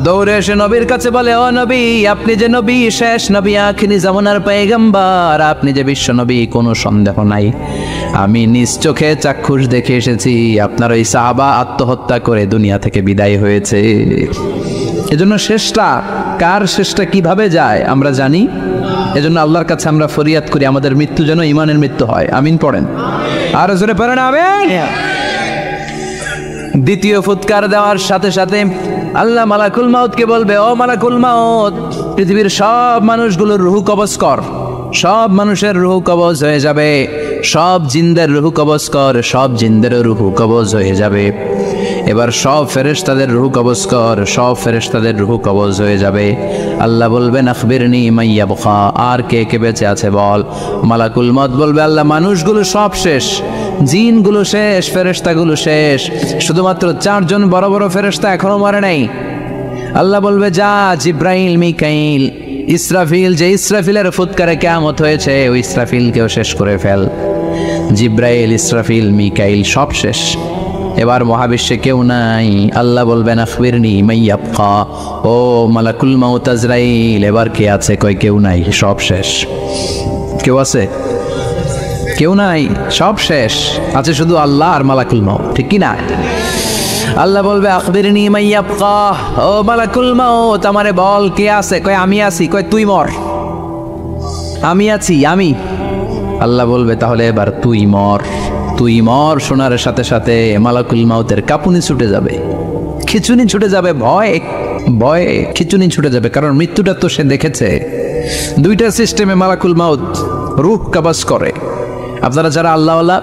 দৌড়ে এসে নবীর কাছে বলে, ও নবী, আপনি যে নবী, শেষ নবী, আখিরি জামানার পয়গম্বর, আপনি যে বিশ্ব নবী, কোনো সন্দেহ নাই। আমি নিজ চোখে চাক্ষুষ দেখে এসেছি আপনার ওই সাহাবা আত্মহত্যা করে দুনিয়া থেকে বিদায় হয়েছে। এজন্য শেষটা কার, শেষটা কিভাবে যায় আমরা জানি। এজন্য আল্লাহর কাছে আমরা ফরিয়াদ করি আমাদের মৃত্যু যেন ঈমানের মৃত্যু হয়। আমিন পড়েন, আর জোরে পড়েন আমিন। দ্বিতীয় ফুৎকার দেওয়ার সাথে সাথে আল্লাহ মালাকুল মাউতকে বলবে, ও মালাকুল মাউত, পৃথিবীর সব মানুষগুলোর রুহু কবজ কর। সব মানুষের রুহু কবজ হয়ে যাবে, সব জিনদের রুহু কবজ কর, সব জিনদেরও রুহু কবজ হয়ে যাবে। এবার সব ফেরেশতাদের রুহু কবজ কর, সব ফেরেশতাদের রুহু কবজ হয়ে যাবে। আল্লাহ বলবেন আখবিরনি মাইয়া বুখা, আর কে কে বেঁচে আছে বল। মালাকুল মউত বলবে, আল্লাহ মানুষগুলো সব শেষ, জিনগুলো শেষ, ফেরেশতাগুলো শেষ, শুধুমাত্র 4 জন বড় বড় ফেরেশতা এখনো মরে নাই। আল্লাহ বলবে, যা জিব্রাইল, মিকাইল, ইসরাফিল, যে ইসরাফিলের ফুৎকারে কিয়ামত হয়েছে ওই ইসরাফিলকেও শেষ করে ফেল। জিব্রাইল, ইসরাফিল, মিকাইল সব শেষ। এবার মহাবিশ্বে কেউ নাই। আল্লাহ বলবেন আখবিরনি মাইয়াবকা, ও মালাকুল মাউত আজরাইল, এবার কে আছে? কয় কেউ নাই, সব শেষ। কেউ আছে? কেউ নাই, সব শেষ। আছে শুধু আল্লাহ আর মালাকুল মাউত, ঠিক কি না? আল্লাহ বলবে আখবিরনি মাইয়াবকা, ও মালাকুল মাউত, আমারে বল কে আছে? কয় আমি আছি। কয় তুই মর। আমি আছি, আমি। আল্লাহ বলবে তাহলে এবার তুই মর। তুই মর শোনার সাথে সাথে মালাকুল মাউতের কাঁপুনি ছুটে যাবে, খিচুনি ছুটে যাবে, ভয়ে খিচুনি ছুটে যাবে, কারণ মৃত্যুটা তো সে দেখেছে। দুইটা সিস্টেমে মালাকুল মাউত রূহ কবজ করে। আপনারা যারা আল্লাহওয়ালা,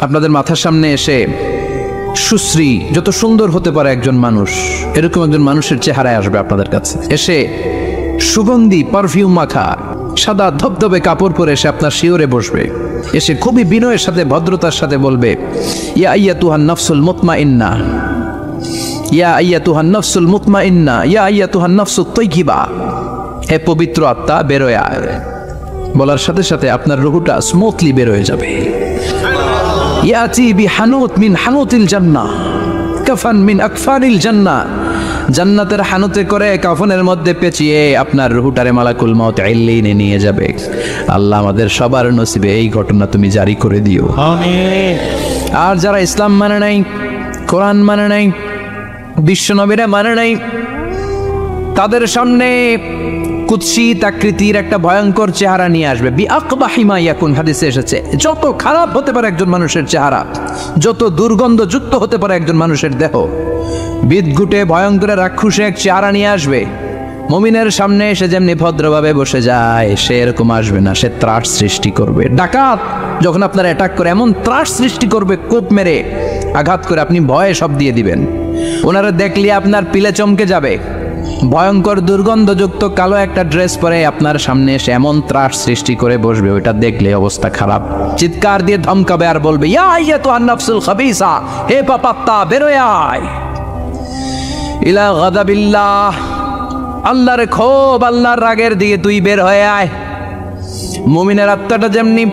আপনাদের মাথার সামনে এসে সুশ্রী, যত সুন্দর হতে পারে একজন মানুষ, এরকম একজন মানুষের চেহারায় আসবে আপনাদের কাছে। এসে সুগন্ধি পারফিউম মাখা সাদা ধবধবে কাপড় পরে এসে আপনার শিওরে বসবে। এসে খুবই বিনয়ের সাথে, ভদ্রতার সাথে বলবে, ইয়া আইয়াতুহান নাফসুল মুতমাইন্না, ইয়া আইয়াতুহান নাফসুল মুতমাইন্না, ইয়া আইয়াতুহান নাফসুত তাইয়্যিবা, হে পবিত্র আত্মা বেরোয় আয়। বলার সাথে সাথে আপনার রুহুটা স্মুথলি বের হয়ে যাবে। ইয়াতি বিহানুত মিন হানুতিল জান্নাহ, কাফান মিন আকফানিল জান্নাহ, জান্নাতের হানুতে করে কাফনের মধ্যে পেঁচিয়ে আপনার রুহুটারে মালাকুল মাউত ইল্লিনে নিয়ে যাবে। আল্লাহ আমাদের সবার নসিবে এই ঘটনা তুমি জারি করে দিও, আমিন। আর যারা ইসলাম মানে নাই, কোরআন মানে নাই, বিশ্বনবীরা মানে নাই, তাদের সামনে কুৎসিত আকৃতির একটা ভয়ঙ্কর চেহারা নিয়ে আসবে। বিআকবাহি মা ইয়াকুন, হাদিসে এসেছে, যত খারাপ হতে পারে একজন মানুষের চেহারা, যত দুর্গন্ধযুক্ত হতে পারে একজন মানুষের দেহ, বিদঘুটে ভয়ঙ্কর রাক্ষসে এক চেহারা নিয়ে আসবে। মুমিনের সামনে এসে যেমনি ভদ্রভাবে বসে যায়, সে এরকম আসবে না, সে ত্রাস সৃষ্টি করবে। ডাকাত যখন আপনার অ্যাটাক করে এমন ত্রাস সৃষ্টি করবে, কোপ মেরে আঘাত করে আপনি ভয়ে সব দিয়ে দিবেন। ওনারা দেখলে আপনার পিলে চমকে যাবে। ভয়ঙ্কর দুর্গন্ধযুক্ত কালো একটা ড্রেস পরে আপনার সামনে এসে এমন ত্রাস সৃষ্টি করে বসবে, ওইটা দেখলে অবস্থা খারাপ। চিৎকার দিয়ে ধমকাবে আর বলবে, ইয়া আইয়াতুহান নাফসুল খাবিসা, হে পাপাত্তা বেরোয় আয় ইলা গাদাবিল্লাহ, আল্লাহর ক্ষোভ, আল্লাহর রাগের দিকে তুই বের হয়ে আয়। মুমিনের আত্মাটা যেমনি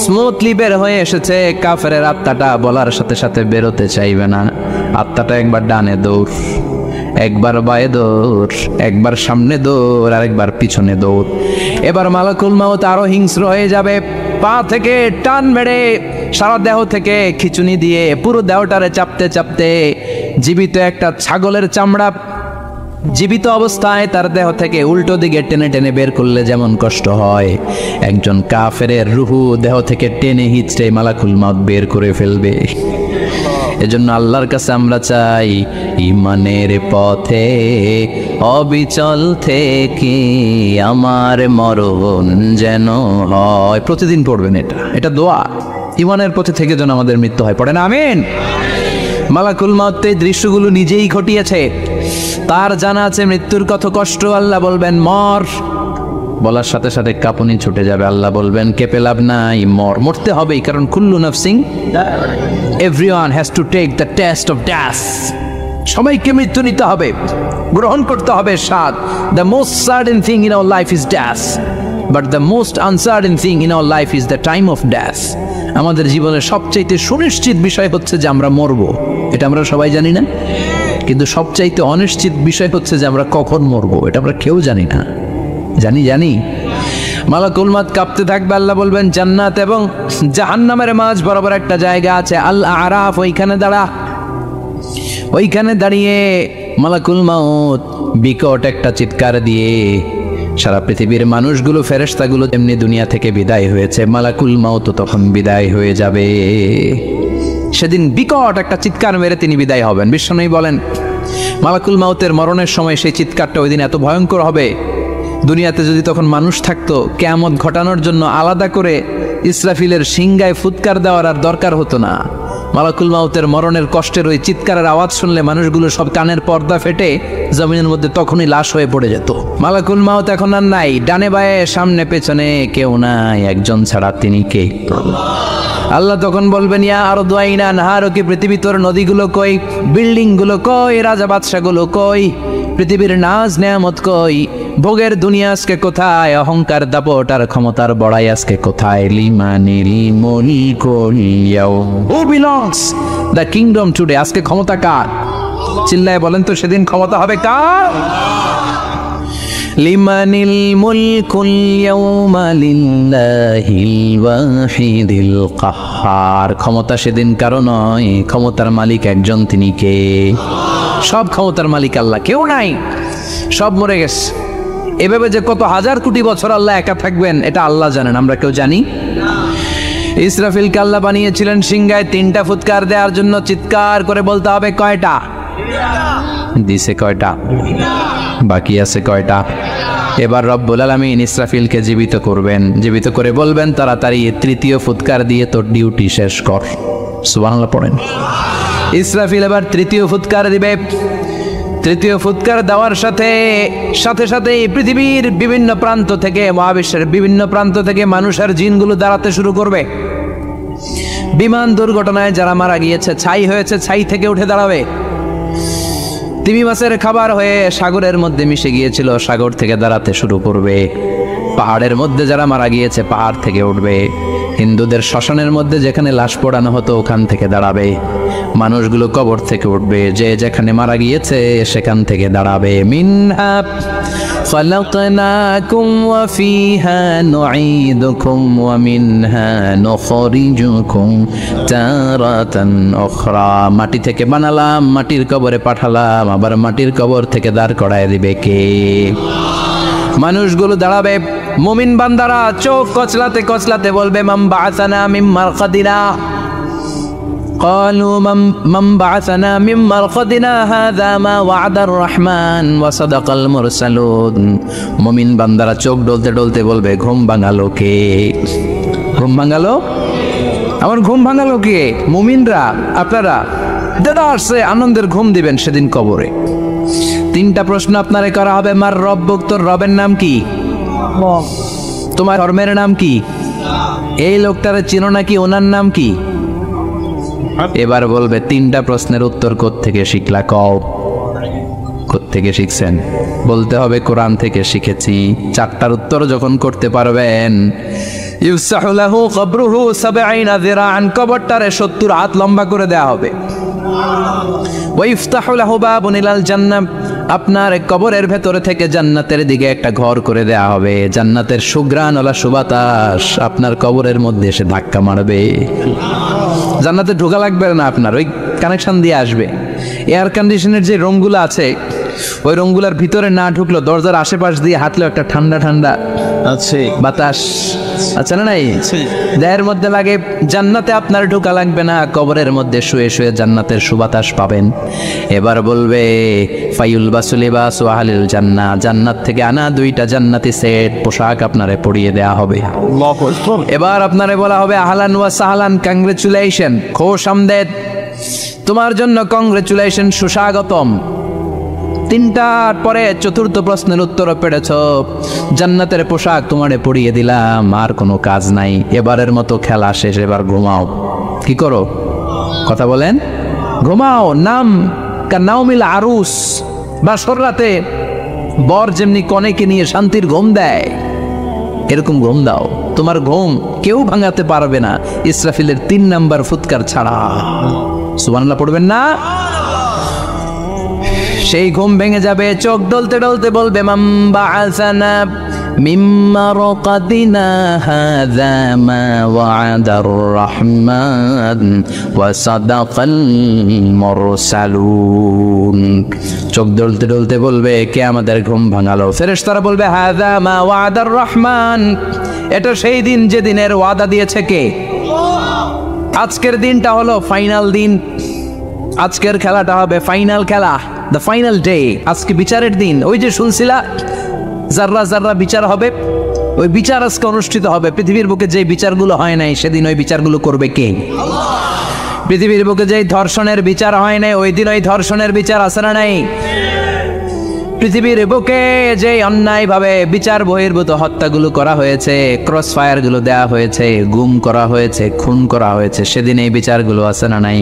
স্মুথলি বের হয়ে এসেছে, কাফেরের আত্মাটা বলার সাথে সাথে বেরোতে চাইবে না। আত্মাটা একবার ডানে দৌড়, একবার বায়ে দৌড়, একবার সামনে দৌড়, আর একবার পিছনে দৌড়। এবার মালাকুল মাউত আরো হিংস্র হয়ে যাবে। পা থেকে টান মেরে সারা দেহ থেকে খিচুনি দিয়ে পুরো দেহটারে চাপতে চাপতে জীবিত একটা ছাগলের চামড়া জীবিত অবস্থায় তার দেহ থেকে উল্টো দিকে টেনে টেনে বের করলে যেমন কষ্ট হয়, একজন কাফেরের রুহু দেহ থেকে টেনে হিচড়ে মালাকুল মাউত বের করে ফেলবে। এজন্য আল্লাহর কাছে আমরা চাই, ঈমানের পথে অবিচল থেকে আমার মরণ যেন হয়। প্রতিদিন পড়বেন এটা দোয়া। ঈমানের পথে থেকে যেন আমাদের মৃত্যু হয়, পড়েন আমিন। মালাকুল মাউত এই দৃশ্যগুলো নিজেই ঘটিয়েছে, তার জানা আছে মৃত্যুর কত কষ্ট। আল্লাহ বলবেন মর, বলার সাথে সাথে কাঁপুনি ছুটে যাবে। আল্লাহ বলবেন কেঁপে লাভ নাই, মরতে হবেই, কারণ কুল্লু নাফসিং, everyone has to take the test of death. সবাইকে মৃত্যু নিতে হবে, গ্রহণ করতে হবে স্বাদ। The most certain thing in our life is death, but the most uncertain thing in our life is the time of death. আমাদের জীবনের সবচাইতে সুনিশ্চিত বিষয় হচ্ছে যে আমরা মরবো, এটা আমরা সবাই জানি না, কিন্তু সবচাইতে অনিশ্চিত বিষয় হচ্ছে যে আমরা কখন মরবো, এটা আমরা কেউ জানি না। জানি মালাকুল মউত কাঁপতে থাকবে। আল্লাহ বলবেন জান্নাত এবং জাহান্নামের মাঝ বরাবর একটা জায়গা আছে, আল আরাফ, ওইখানে দাঁড়া। ওইখানে দাঁড়িয়ে মালাকুল মউত বিকট একটা চিৎকার দিয়ে সারা পৃথিবীর মানুষগুলো, ফেরেশতাগুলো এমনি দুনিয়া থেকে বিদায় হয়েছে, মালাকুল মউত তখন বিদায় হয়ে যাবে। সেদিন বিকট একটা চিৎকার মেরে তিনি বিদায় হবেন। বিশ্বনবী বলেন মালাকুল মউতের মরণের সময় সেই চিৎকারটা ওই দিন এত ভয়ঙ্কর হবে, দুনিয়াতে যদি তখন মানুষ থাকতো, কিয়ামত ঘটানোর জন্য আলাদা করে ইসরাফিলের সিংগায় ফুৎকার দেওয়ার আর দরকার হতো না। মালাকুল মউতের মরণের কষ্টের ওই চিৎকারের আওয়াজ শুনলে মানুষগুলো সব কানের পর্দা ফেটে জমিনের মধ্যে তখনই লাশ হয়ে পড়ে যেত। মালাকুল মউত এখন আর নাই, ডানে বায়ে সামনে পেছনে কেউ নাই, একজন ছাড়া, তিনি কে? আল্লাহ তখন বলবেন ইয়া আরদু আইনা নাহারুকি, পৃথিবী তোর নদীগুলো কই, বিল্ডিং গুলো কই, রাজা বাদশাগুলো কই, পৃথিবীর নাজ নেয়ামত কই, ভোগের দুনিয়া আজকে কোথায়, অহংকার দাপট আর ক্ষমতার বড়াই আজকে কোথায়? লিমানিল মুলকুল ইয়াউম, who belongs the kingdom today, আজকে ক্ষমতা কার? চিল্লায় বলেন তো সেদিন ক্ষমতা হবে কার? লিমানিল মুলকুল ইয়াউমা লিল্লাহিল ওয়াহিদিল কাহ্হার, ক্ষমতা সেদিন কারো নয়, ক্ষমতার মালিক একজন, তিনি কে? সব ক্ষমতার মালিক আল্লাহ, কেউ নাই, সব মরে গেছে। এভাবে যে কত হাজার কোটি বছর আল্লাহ একা থাকবেন এটা আল্লাহ জানেন, আমরা কেউ জানি? ইসরাফিলকে আল্লাহ বানিয়েছিলেন সিংহায় 3টা ফুৎকার দেওয়ার জন্য, চিৎকার করে বলতে হবে কয়টা? দিছে কয়টা? বাকি আছে কয়টা? এবার রব্বুল আলামিন ইসরাফিলকে জীবিত করবেন, জীবিত করে বলবেন তাড়াতাড়ি 3য় ফুৎকার দিয়ে তোর ডিউটি শেষ কর। সুবহানাল্লাহ পড়েন। ইসরাফিল এবার 3য় ফুৎকার দিবে। 3য় ফুৎকার দেওয়ার সাথে সাথে পৃথিবীর বিভিন্ন প্রান্ত থেকে, মহাবিশ্বের বিভিন্ন প্রান্ত থেকে মানুষ আর জিনগুলো দাঁড়াতে শুরু করবে। বিমান দুর্ঘটনায় যারা মারা গিয়েছে, ছাই হয়েছে, ছাই থেকে উঠে দাঁড়াবে। তিমি মাছের খাবার হয়ে সাগরের মধ্যে মিশে গিয়েছিল, সাগর থেকে দাঁড়াতে শুরু করবে। পাহাড়ের মধ্যে যারা মারা গিয়েছে, পাহাড় থেকে উঠবে। হিন্দুদের শ্মশানের মধ্যে যেখানে লাশ পোড়ানো হতো, ওখান থেকে দাঁড়াবে। মানুষগুলো কবর থেকে উঠবে, যে যেখানে মারা গিয়েছে সেখান থেকে দাঁড়াবে। মিনহা খালাকনাকুম ওয়া ফিহা নুঈদুকুম ওয়া মিনহা নুখরিজুকুম তারাতান উখরা, মাটি থেকে বানালাম, মাটির কবরে পাঠালাম, আবার মাটির কবর থেকে দাঁড় করায় দিবে কে? মানুষগুলো দাঁড়াবে। মুমিন বান্দারা চোখ কচলাতে কচলাতে বলবে মান বাআসানা মিন মারকাদিনা, قالوا من بعثنا من مرقدنا هذا ما وعد الرحمن وصدق المرسلون। মুমিন বান্দারা চোখ ডলতে ডলতে বলবে ঘুম ভাঙালো কে? ঘুম ভাঙালো? আমার ঘুম ভাঙালো কে? মুমিনরা, আপনারা দাদা আসছে আনন্দের ঘুম দিবেন সেদিন কবরে। 3টা প্রশ্ন আপনারে করা হবে। মার রব্বুক, তোর রবের নাম কি? তোমার ধর্মের নাম কি? এই লোকটারে চিনো নাকি? ওনার নাম কি? এবার বলবে 3টা প্রশ্নের উত্তর কোত্থেকে শিখলা? কও কোত্থেকে শিখছেন? বলতে হবে কোরআন থেকে শিখেছি। 4টার উত্তর যখন করতে পারবেন, ইউসাহু লাহু কবরুহু 70 যিরাআন, কবরটারে 70 হাত লম্বা করে দেয়া হবে। ওয়া ইফতাহু লাহু বাবুন ইলাল জান্নাহ, আপনার কবরের ভেতরে থেকে জান্নাতের দিকে একটা ঘর করে দেয়া হবে। জান্নাতের সুঘ্রাণ ওলা সুবাতাস আপনার কবরের মধ্যে এসে ধাক্কা মারবে। জান্নাতে ঢোকা লাগবে না, আপনার ওই কানেকশন দিয়ে আসবে। এয়ার কন্ডিশনের যে রুমগুলো আছে, ওই রুমগুলোর ভিতরে না ঢুকলো, দরজার আশেপাশ দিয়ে হাঁটলেও একটা ঠান্ডা ঠান্ডা আছে বাতাস, আচ্ছা না নাই, দেহের মধ্যে লাগে। জান্নাতে আপনার ঢোকা লাগবে না, কবরের মধ্যে শুয়ে শুয়ে জান্নাতের সুবাতাস পাবেন। এবার বলবে ফাইউল বাসুলিবাস ওয়াহালিল জান্নাহ, জান্নাত থেকে আনা 2টা জান্নাতি সেট পোশাক আপনারে পরিয়ে দেয়া হবে। এবার আপনারে বলা হবে আহলান ওয়া সাহলান, কংগ্রেচুলেশন, খোশ আমদেদ, তোমার জন্য কংগ্রেচুলেশন, সুস্বাগতম। তিনটার পরে চতুর্থ প্রশ্নের উত্তর পেরেছ, জান্নাতের পোশাক তোমারে পরিয়ে দিলাম, আর কোনো কাজ নাই, এবারের মতো খেলা শেষ, এবার ঘুমাও। কি করো? কথা বলেন। ঘুমাও। নাম কানাউমিল আরুস, বাসর রাতে বর যেমনি কনেকে নিয়ে শান্তির ঘুম দেয়, এরকম ঘুম দাও। তোমার ঘুম কেউ ভাঙাতে পারবে না, ইসরাফিলের 3 নাম্বার ফুৎকার ছাড়া। সুবহানাল্লাহ পড়বেন না? সেই ঘুম ভেঙে যাবে, চোখ ডলতে ডলতে বলবে, মান বাআসানা মিন মারকাদিনা হাযা মা ওয়া'দার রাহমান ওয়া সাদাকাল মুরসালুন। চোখ ডলতে ডলতে বলবে, কে আমাদের ঘুম ভাঙালো? ফেরেশতারা বলবে, হাযা মা ওয়া'দার রাহমান, এটা সেই দিন যে দিনের ওয়াদা দিয়েছে কে? আজকের দিনটা হলো ফাইনাল দিন, আজকের খেলাটা হবে ফাইনাল খেলা, দ্য ফাইনাল ডে। আজকে বিচারের দিন। ওই যে শুনছিলা জাররা জাররা বিচার হবে, ওই বিচার আজকে অনুষ্ঠিত হবে। পৃথিবীর বুকে যে বিচারগুলো হয় নাই, সেদিন ওই বিচারগুলো করবে কে? পৃথিবীর বুকে যে ধর্ষণের বিচার হয় নাই, ওই দিন ওই ধর্ষণের বিচার আছে না নাই? পৃথিবীর বুকে যে অন্যায় ভাবে বিচার বহির্ভূত হত্যাগুলো করা হয়েছে, ক্রস ফায়ার গুলো দেওয়া হয়েছে, গুম করা হয়েছে, খুন করা হয়েছে, সেদিন এই বিচারগুলো আছে না নাই?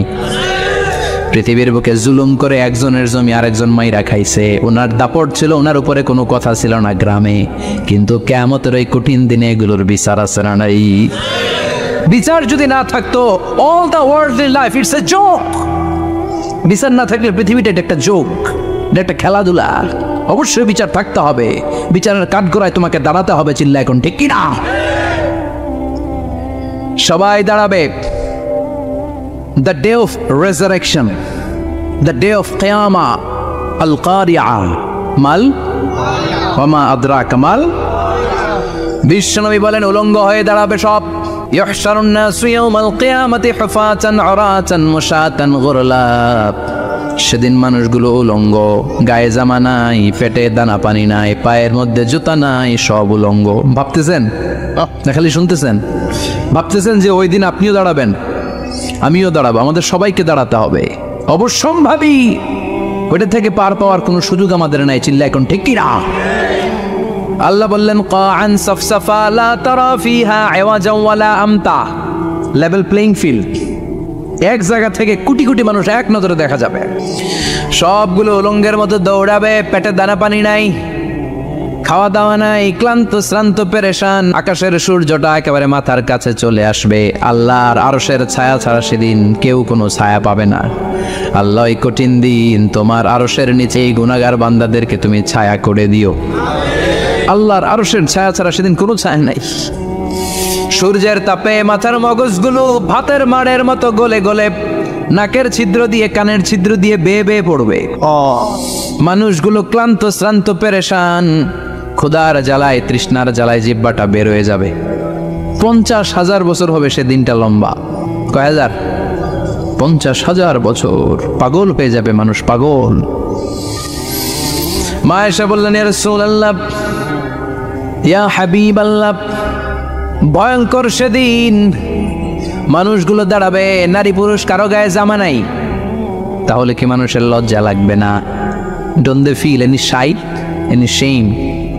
পৃথিবীর বুকে জুলুম করে একজনের জমি আরেকজন মাইরা খাইছে, ওনার দাপট ছিল, ওনার উপরে কোনো কথা ছিল না গ্রামে, কিন্তু কিয়ামতের ওই কঠিন দিনে এগুলোর বিচার আছে না নাই? বিচার যদি না থাকতো, all the worldly life it's a joke. বিচার না থাকলে পৃথিবীটা এটা একটা জোক, এটা একটা খেলাধুলা। অবশ্যই বিচার থাকতে হবে, বিচারের কাঠগড়ায় তোমাকে দাঁড়াতে হবে। চিল্লা এখন ঠিক কিনা? সবাই দাঁড়াবে। The day of resurrection, the day of qiyamah, al-qari'ah, mal wama adraka mal। বিশ্বনবী বলেন, উলঙ্গ হয়ে দাঁড়াবে সব। ইহশারুন নাসু ইয়াওমাল কিয়ামাতি হুফাতান উরাতান মুশাতান গুরলা। সেদিন মানুষগুলো উলঙ্গ, গায়ে জামা নাই, পেটে দানা পানি নাই, পায়ের মধ্যে জুতা নাই, সব উলঙ্গ। ভাবতেছেন না খালি শুনতেছেন? ভাবতেছেন যে ওই দিন আপনিও দাঁড়াবেন, আমিও দাঁড়াবো, আমাদের সবাইকে দাঁড়াতে হবে। অবশ্যম্ভাবী, ওইটা থেকে পার পাওয়ার কোনো সুযোগ আমাদের নাই। চিল্লা এখন ঠিক কিনা? আল্লাহ বললেন, কাআন সাফসাফা লা তারা ফিহা আওয়াজা ওয়ালা আমতা। লেভেল প্লেইং ফিল্ড, এক জায়গা থেকে কোটি কোটি মানুষ এক নজরে দেখা যাবে। সবগুলো উলঙ্গের মতো দৌড়াবে, পেটে দানা পানি নাই, খাওয়া দাওয়া নাই, ক্লান্ত শ্রান্ত পেরেশান। আকাশের সূর্যটা একেবারে মাথার কাছে চলে আসবে। আল্লাহর আরশের ছায়া ছাড়া সেদিন কেউ কোনো ছায়া পাবে না। আল্লাহ এই কঠিন দিন তোমার আরশের নিচে এই গুনাহগার বান্দাদেরকে তুমি ছায়া করে দিও। আল্লাহর আরশের ছায়া ছাড়া সেদিন কোনো ছায়া নাই। সূর্যের তাপে মাথার মগজগুলো ভাতের মাড়ের মতো গলে গলে নাকের ছিদ্র দিয়ে কানের ছিদ্র দিয়ে বেয়ে বেয়ে পড়বে। মানুষগুলো ক্লান্ত শ্রান্ত পেরেশান, ক্ষুধার জ্বালায় তৃষ্ণার জ্বালায় জিহ্বাটা বের হয়ে যাবে। 50,000 বছর হবে সে দিনটা লম্বা। কয় হাজার? 50,000 বছর। পাগল হয়ে যাবে মানুষ, পাগল। মা এসে বললেন, ইয়া রাসূলুল্লাহ, ইয়া হাবিবাল্লাহ, ভয়ঙ্কর সেদিন মানুষগুলো দাঁড়াবে, নারী পুরুষ কারো গায়ে জামা নাই। তাহলে কি মানুষের লজ্জা লাগবে না? Don't they feel any shy, any shame?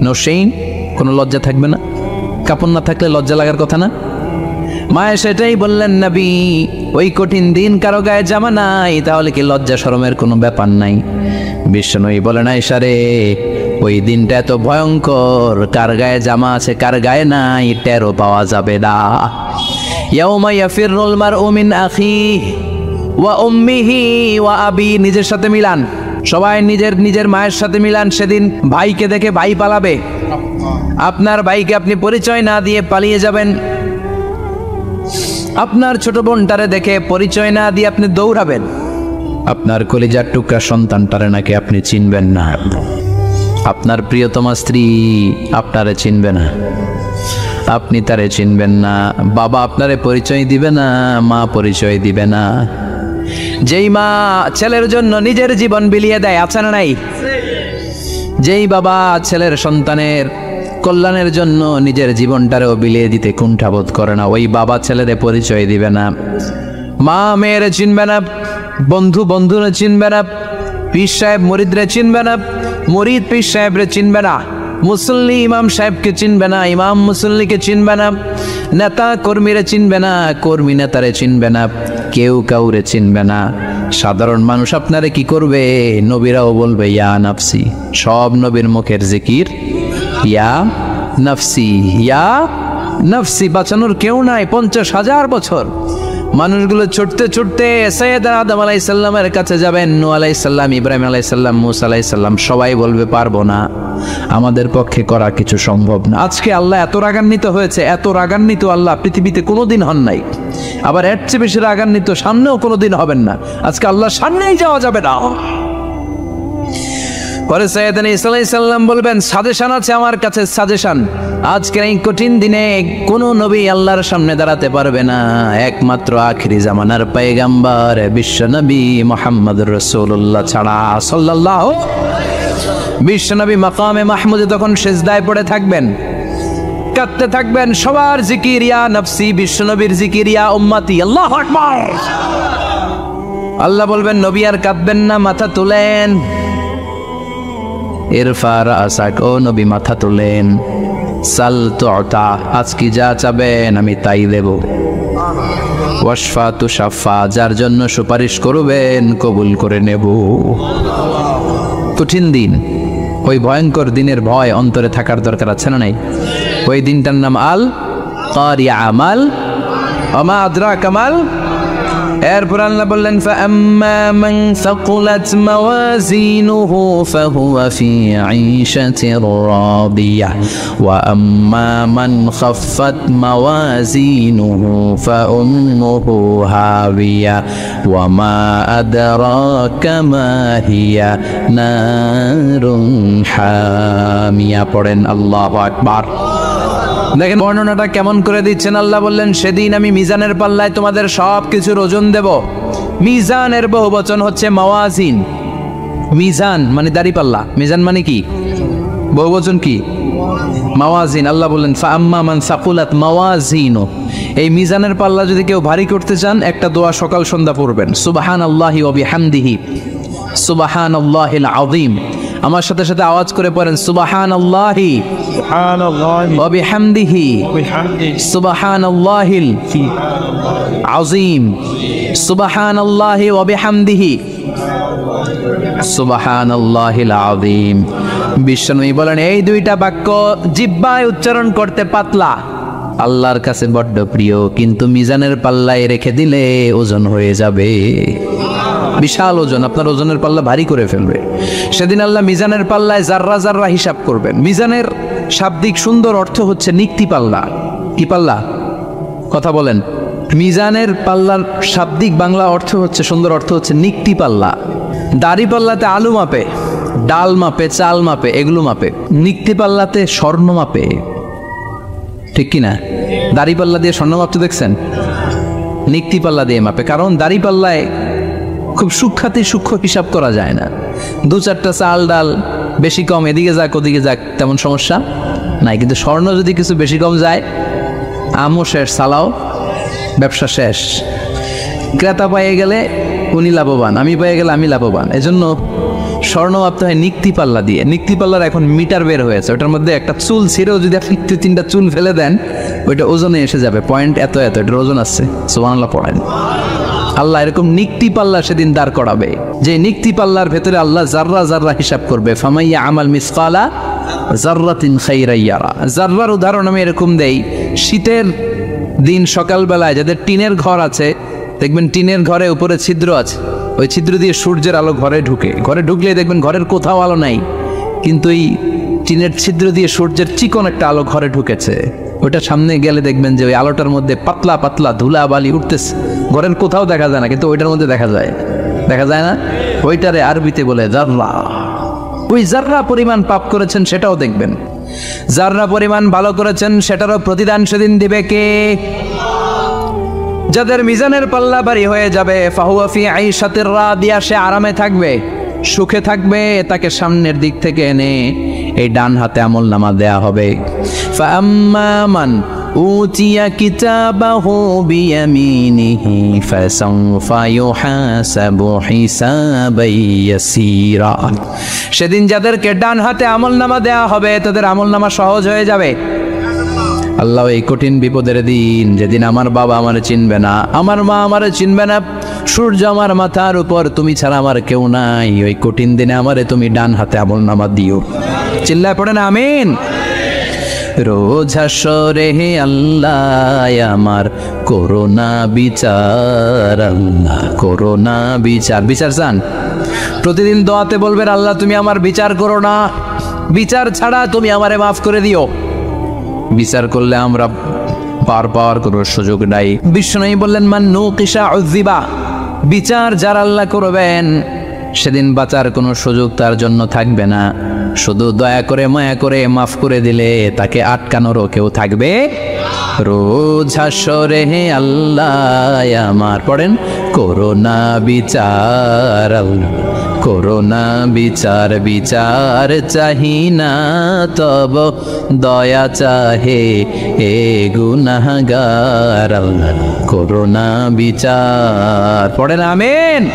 No shame? কোনো লজ্জা থাকবে না? কাপড় না থাকলে লজ্জা লাগার কথা না? মায়ে সেটাই বললেন, নবী, ওই কঠিন দিন কারো গায়ে জামা নাই, তাহলে কি লজ্জা শরমের কোনো ব্যাপার নাই? বিশ্বনবী বলেন, আয়েশা রে, ওই দিনটা এত ভয়ঙ্কর, কার গায়ে জামা আছে কার গায়ে নাই টেরও পাওয়া যাবে না। ইয়াউমা ইয়াফিরুল মারউ মিন আখিহি ওয়া উম্মিহি ওয়া আবি। নিজের সাথে মিলান, সবাই নিজের নিজের মায়ের সাথে মিলান। সেদিন ভাইকে দেখে ভাই পালাবে। আপনার ভাইকে আপনি পরিচয় না দিয়ে পালিয়ে যাবেন। আপনার ছোট বোনটারে দেখে পরিচয় না দিয়ে আপনি দৌড়াবেন। আপনার কলিজার টুকরা সন্তানটারে নাকি আপনি চিনবেন না। আপনার প্রিয়তমা স্ত্রী আপনারে চিনবে না, আপনি তারে চিনবেন না। বাবা আপনারে পরিচয় দিবে না, মা পরিচয় দিবে না। যেই মা ছেলের জন্য নিজের জীবন বিলিয়ে দেয়, আছে না নাই? যেই বাবা ছেলের সন্তানের কল্যাণের জন্য নিজের জীবনটারেও বিলিয়ে দিতে কুণ্ঠাবোধ করে না, ওই বাবা ছেলেরে পরিচয় দিবে না। মা মেয়েরে চিনবে না, বন্ধু বন্ধুরে চিনবে না, পীর সাহেব মুরিদরে চিনবে না। মুরিদ পীর সাহেবরে চিনবে না, মুসল্লি ইমাম সাহেবকে চিনবে না, ইমাম মুসল্লিকে চিনবে না, নেতা কর্মীরা চিনবে না, কর্মী নেতারে চিনবে না, কেউ কাউরে চিনবে না। সাধারণ মানুষ আপনারে কি করবে? নবীরাও বলবে ইয়া নাফসি। সব নবীর মুখের জিকির ইয়া নাফসি, ইয়া নাফসি। বাঁচানোর কেউ নাই। 50,000 বছর মানুষগুলো ছুটতে ছুটতে সৈয়দনা আদম আলাইহিস সালামের কাছে যাবেন, নূহ আলাইহিস সালাম, ইব্রাহিম আলাইহিস সালাম, মূসা আলাইহিস সালাম। সবাই বলবে পারবো না, আমাদের পক্ষে করা কিছু সম্ভব না। আজকে আল্লাহ এত রাগান্বিত হয়েছে, এত রাগান্বিত আল্লাহ পৃথিবীতে কোনোদিন হন নাই। আবার এর চেয়ে বেশি রাগান্বিত সামনেও কোনোদিন হবেন না। আজকে আল্লাহর সামনেই যাওয়া যাবে না। পরে সৈয়দনা ঈসা আলাইহিস সালাম বলবেন সাজেশন আছে আমার কাছে, সাজেশন। আজকের এই কঠিন দিনে কোন নবী আল্লাহর সামনে দাঁড়াতে পারবে না, একমাত্র আখিরি জামানার পয়গম্বর বিশ্ব নবী মুহাম্মদুর রাসূলুল্লাহ ছাড়া সাল্লাল্লাহু। বিশ্ব নবী মাকামে মাহমুদে তখন সিজদায় পড়ে থাকবেন, কাঁদতে থাকবেন। সবার জিকির ইয়া নফসি, বিশ্ব নবীর জিকির ইয়া উম্মতি। আল্লাহু আকবার। আল্লাহ বলবেন নবী আর কাঁদবেন না, মাথা তুলেন। ইরফা রাসাক, ও নবী মাথা তুলেন। সাল তুতা, আজকে যা চাবেন আমি তাই দেব। ওয়াশফা তুশাফা, যার জন্য সুপারিশ করবেন কবুল করে নেব। কঠিন দিন, ওই ভয়ঙ্কর দিনের ভয় অন্তরে থাকার দরকার আছে না নাই? ওই দিনটার নাম আল কারিয়া, আমাল ওমা আদরাকা মাল। এরপর আল্লাহ বললেন ফাআম্মা মান সাকুলাত মাওয়াজিনুহু ফাহুয়া ফি ঈশাতির রাদিয়াহ ওয়া আম্মা মান খাফফাত মাওয়াজিনুহু ফাউম্মুহু হাবিয়া ওয়া মা আদরাকা মা হিয়া নারুন হামিয়া। পড়েন আল্লাহু আকবার। দেখেন বর্ণনাটা কেমন করে দিচ্ছেন। আল্লাহ বললেন সেদিন আমি মিজানের পাল্লায় তোমাদের সব কিছুর ওজন দেব। মিজানের বহুবচন হচ্ছে মাওয়াজিন। মিজান মানে দাড়ি পাল্লা, মিজান মানে কি? বহুবচন কি? মাওয়াজিন। আল্লাহ বললেন ফাআম্মা মান সাকুলাত মাওয়াজিনু, এই মিজানের পাল্লা যদি কেউ ভারী করতে চান একটা দোয়া সকাল সন্ধ্যা পড়বেন, সুবহানাল্লাহি ওয়া বিহামদিহি সুবহানাল্লাহিল আযীম। আমার সাথে সাথে আওয়াজ করে পড়েন সুবহানাল্লাহি ওয়া বিহামদিহি সুবহানাল্লাহিল আযীম সুবহানাল্লাহি ওয়া বিহামদিহি সুবহানাল্লাহিল আযীম। বিশ্বনবী বলেন এই দুইটা বাক্য জিহ্বায় উচ্চারণ করতে পাতলা, আল্লাহর কাছে বড্ড প্রিয়, কিন্তু মিজানের পাল্লায় রেখে দিলে ওজন হয়ে যাবে, বিশাল ওজন, আপনার ওজনের পাল্লা ভারী করে ফেলবে। সেদিন আল্লাহ মিজানের পাল্লায় জাররা জাররা হিসাব করবেন। মিজানের শাব্দিক সুন্দর অর্থ হচ্ছে নিক্তি পাল্লা। কি পাল্লা? কথা বলেন। মিজানের পাল্লার শাব্দিক বাংলা অর্থ হচ্ছে, সুন্দর অর্থ হচ্ছে নিক্তি পাল্লা। দাড়ি পাল্লাতে আলু মাপে, ডাল মাপে, চাল মাপে, এগুলো মাপে। নিক্তি পাল্লাতে স্বর্ণ মাপে, ঠিক কিনা? দাড়ি পাল্লা দিয়ে স্বর্ণ মাপতে দেখছেন? নিক্তি পাল্লা দিয়ে মাপে, কারণ দাড়ি পাল্লায় খুব সূক্ষ্মাতি সূক্ষ্ম হিসাব করা যায় না। 2-4টা চাল ডাল বেশি কম এদিকে যাক ওদিকে যাক তেমন সমস্যা নাই, কিন্তু স্বর্ণ যদি কিছু বেশি কম যায়, আমও শেষ, সালাও ব্যবসা শেষ। ক্রেতা পেয়ে গেলে উনি লাভবান, আমি পেয়ে গেলে আমি লাভবান। এজন্য স্বর্ণ মাপতে হয় নিক্তি পাল্লা দিয়ে। নিক্তি পাল্লার এখন মিটার বের হয়েছে, ওটার মধ্যে একটা চুল ছিঁড়েও যদি আপনি 2-3টা চুল ফেলে দেন ওইটা ওজনে এসে যাবে, পয়েন্ট এত এত, এটার ওজন আছে। সুবহানাল্লাহ পড়েন। আল্লাহ এরকম নিক্তি পাল্লা সেদিন দাঁড় করাবে, যে নিক্তি পাল্লার ভেতরে আল্লাহ জাররা জাররা হিসাব করবে। ফামাইয়া আমাল মিসকালা জাররাতিন খাইরান ইয়ারা। জাররার উদাহরণ আমি এরকম দেই, শীতের দিন সকালবেলায় যাদের টিনের ঘর আছে, দেখবেন টিনের ঘরে উপরে ছিদ্র আছে, ওই ছিদ্র দিয়ে সূর্যের আলো ঘরে ঢুকে। ঘরে ঢুকলে দেখবেন ঘরের কোথাও আলো নাই, কিন্তু এই টিনের ছিদ্র দিয়ে সূর্যের চিকন একটা আলো ঘরে ঢুকেছে। ওইটা সামনে গেলে দেখবেন যে ওই আলোটার মধ্যে পাতলা পাতলা ধুলা বালি উঠতেছে, ঘরের কোথাও দেখা যায় না, কিন্তু ওইটার মধ্যে দেখা যায়। দেখা যায় না? ওইটারে আরবিতে বলে জাররা। ওই জাররা পরিমাণ পাপ করেছেন সেটাও দেখবেন, জাররা পরিমাণ ভালো করেছেন সেটারও প্রতিদান সেদিন দিবে কে? যাদের মিজানের পাল্লা ভারী হয়ে যাবে, ফাহুয়া ফি আইশাতির রাদিয়া, সে আরামে থাকবে, সুখে থাকবে। তাকে সামনের দিক থেকে এনে এই ডান হাতে আমল নামা দেয়া হবে। ফাআম্মা মান উতিয়া কিতাবাহু বিয়ামিনিহি ফাসাউফা ইউহাসাবু হিসাবান ইয়াসীরা। সেদিন যাদেরকে ডান হাতে আমলনামা দেয়া হবে তাদের আমলনামা সহজ হয়ে যাবে। আল্লাহ, এই কঠিন বিপদের দিন, যেদিন আমার বাবা আমার চিনবে না, আমার মা আমার চিনবে না, সূর্য আমার মাথার উপর, তুমি ছাড়া আমার কেউ নাই, ওই কঠিন দিনে আমারে তুমি ডান হাতে আমলনামা দিও। চিল্লায় পড়েন আমিন। রোজ হাসরে হে আল্লাহ আমার করোনা বিচার, আল্লাহ করোনা বিচার। বিচার চান? প্রতিদিন দোয়াতে বলবেন, আল্লাহ তুমি আমার বিচার করো না, বিচার ছাড়া তুমি আমারে মাফ করে দিও। বিচার করলে আমরা পার পাওয়ার কোনো সুযোগ নাই। বিষ্ণু বললেন, মান নুকিশা উযিবা, বিচার যার আল্লাহ করবেন সেদিন বাঁচার কোনো সুযোগ তার জন্য থাকবে না। শুধু দয়া করে মায়া করে মাফ করে দিলে তাকে আটকানোরও কেউ থাকবে। রোজ হাসরে হে আল্লাহ আমার, পড়েন, করোনা বিচার, আল্লাহ করোনা বিচার, বিচার চাহি না তব দয়া চাহে এ গুনাহগার, আল্লাহ করোনা বিচার। পড়েন আমিন।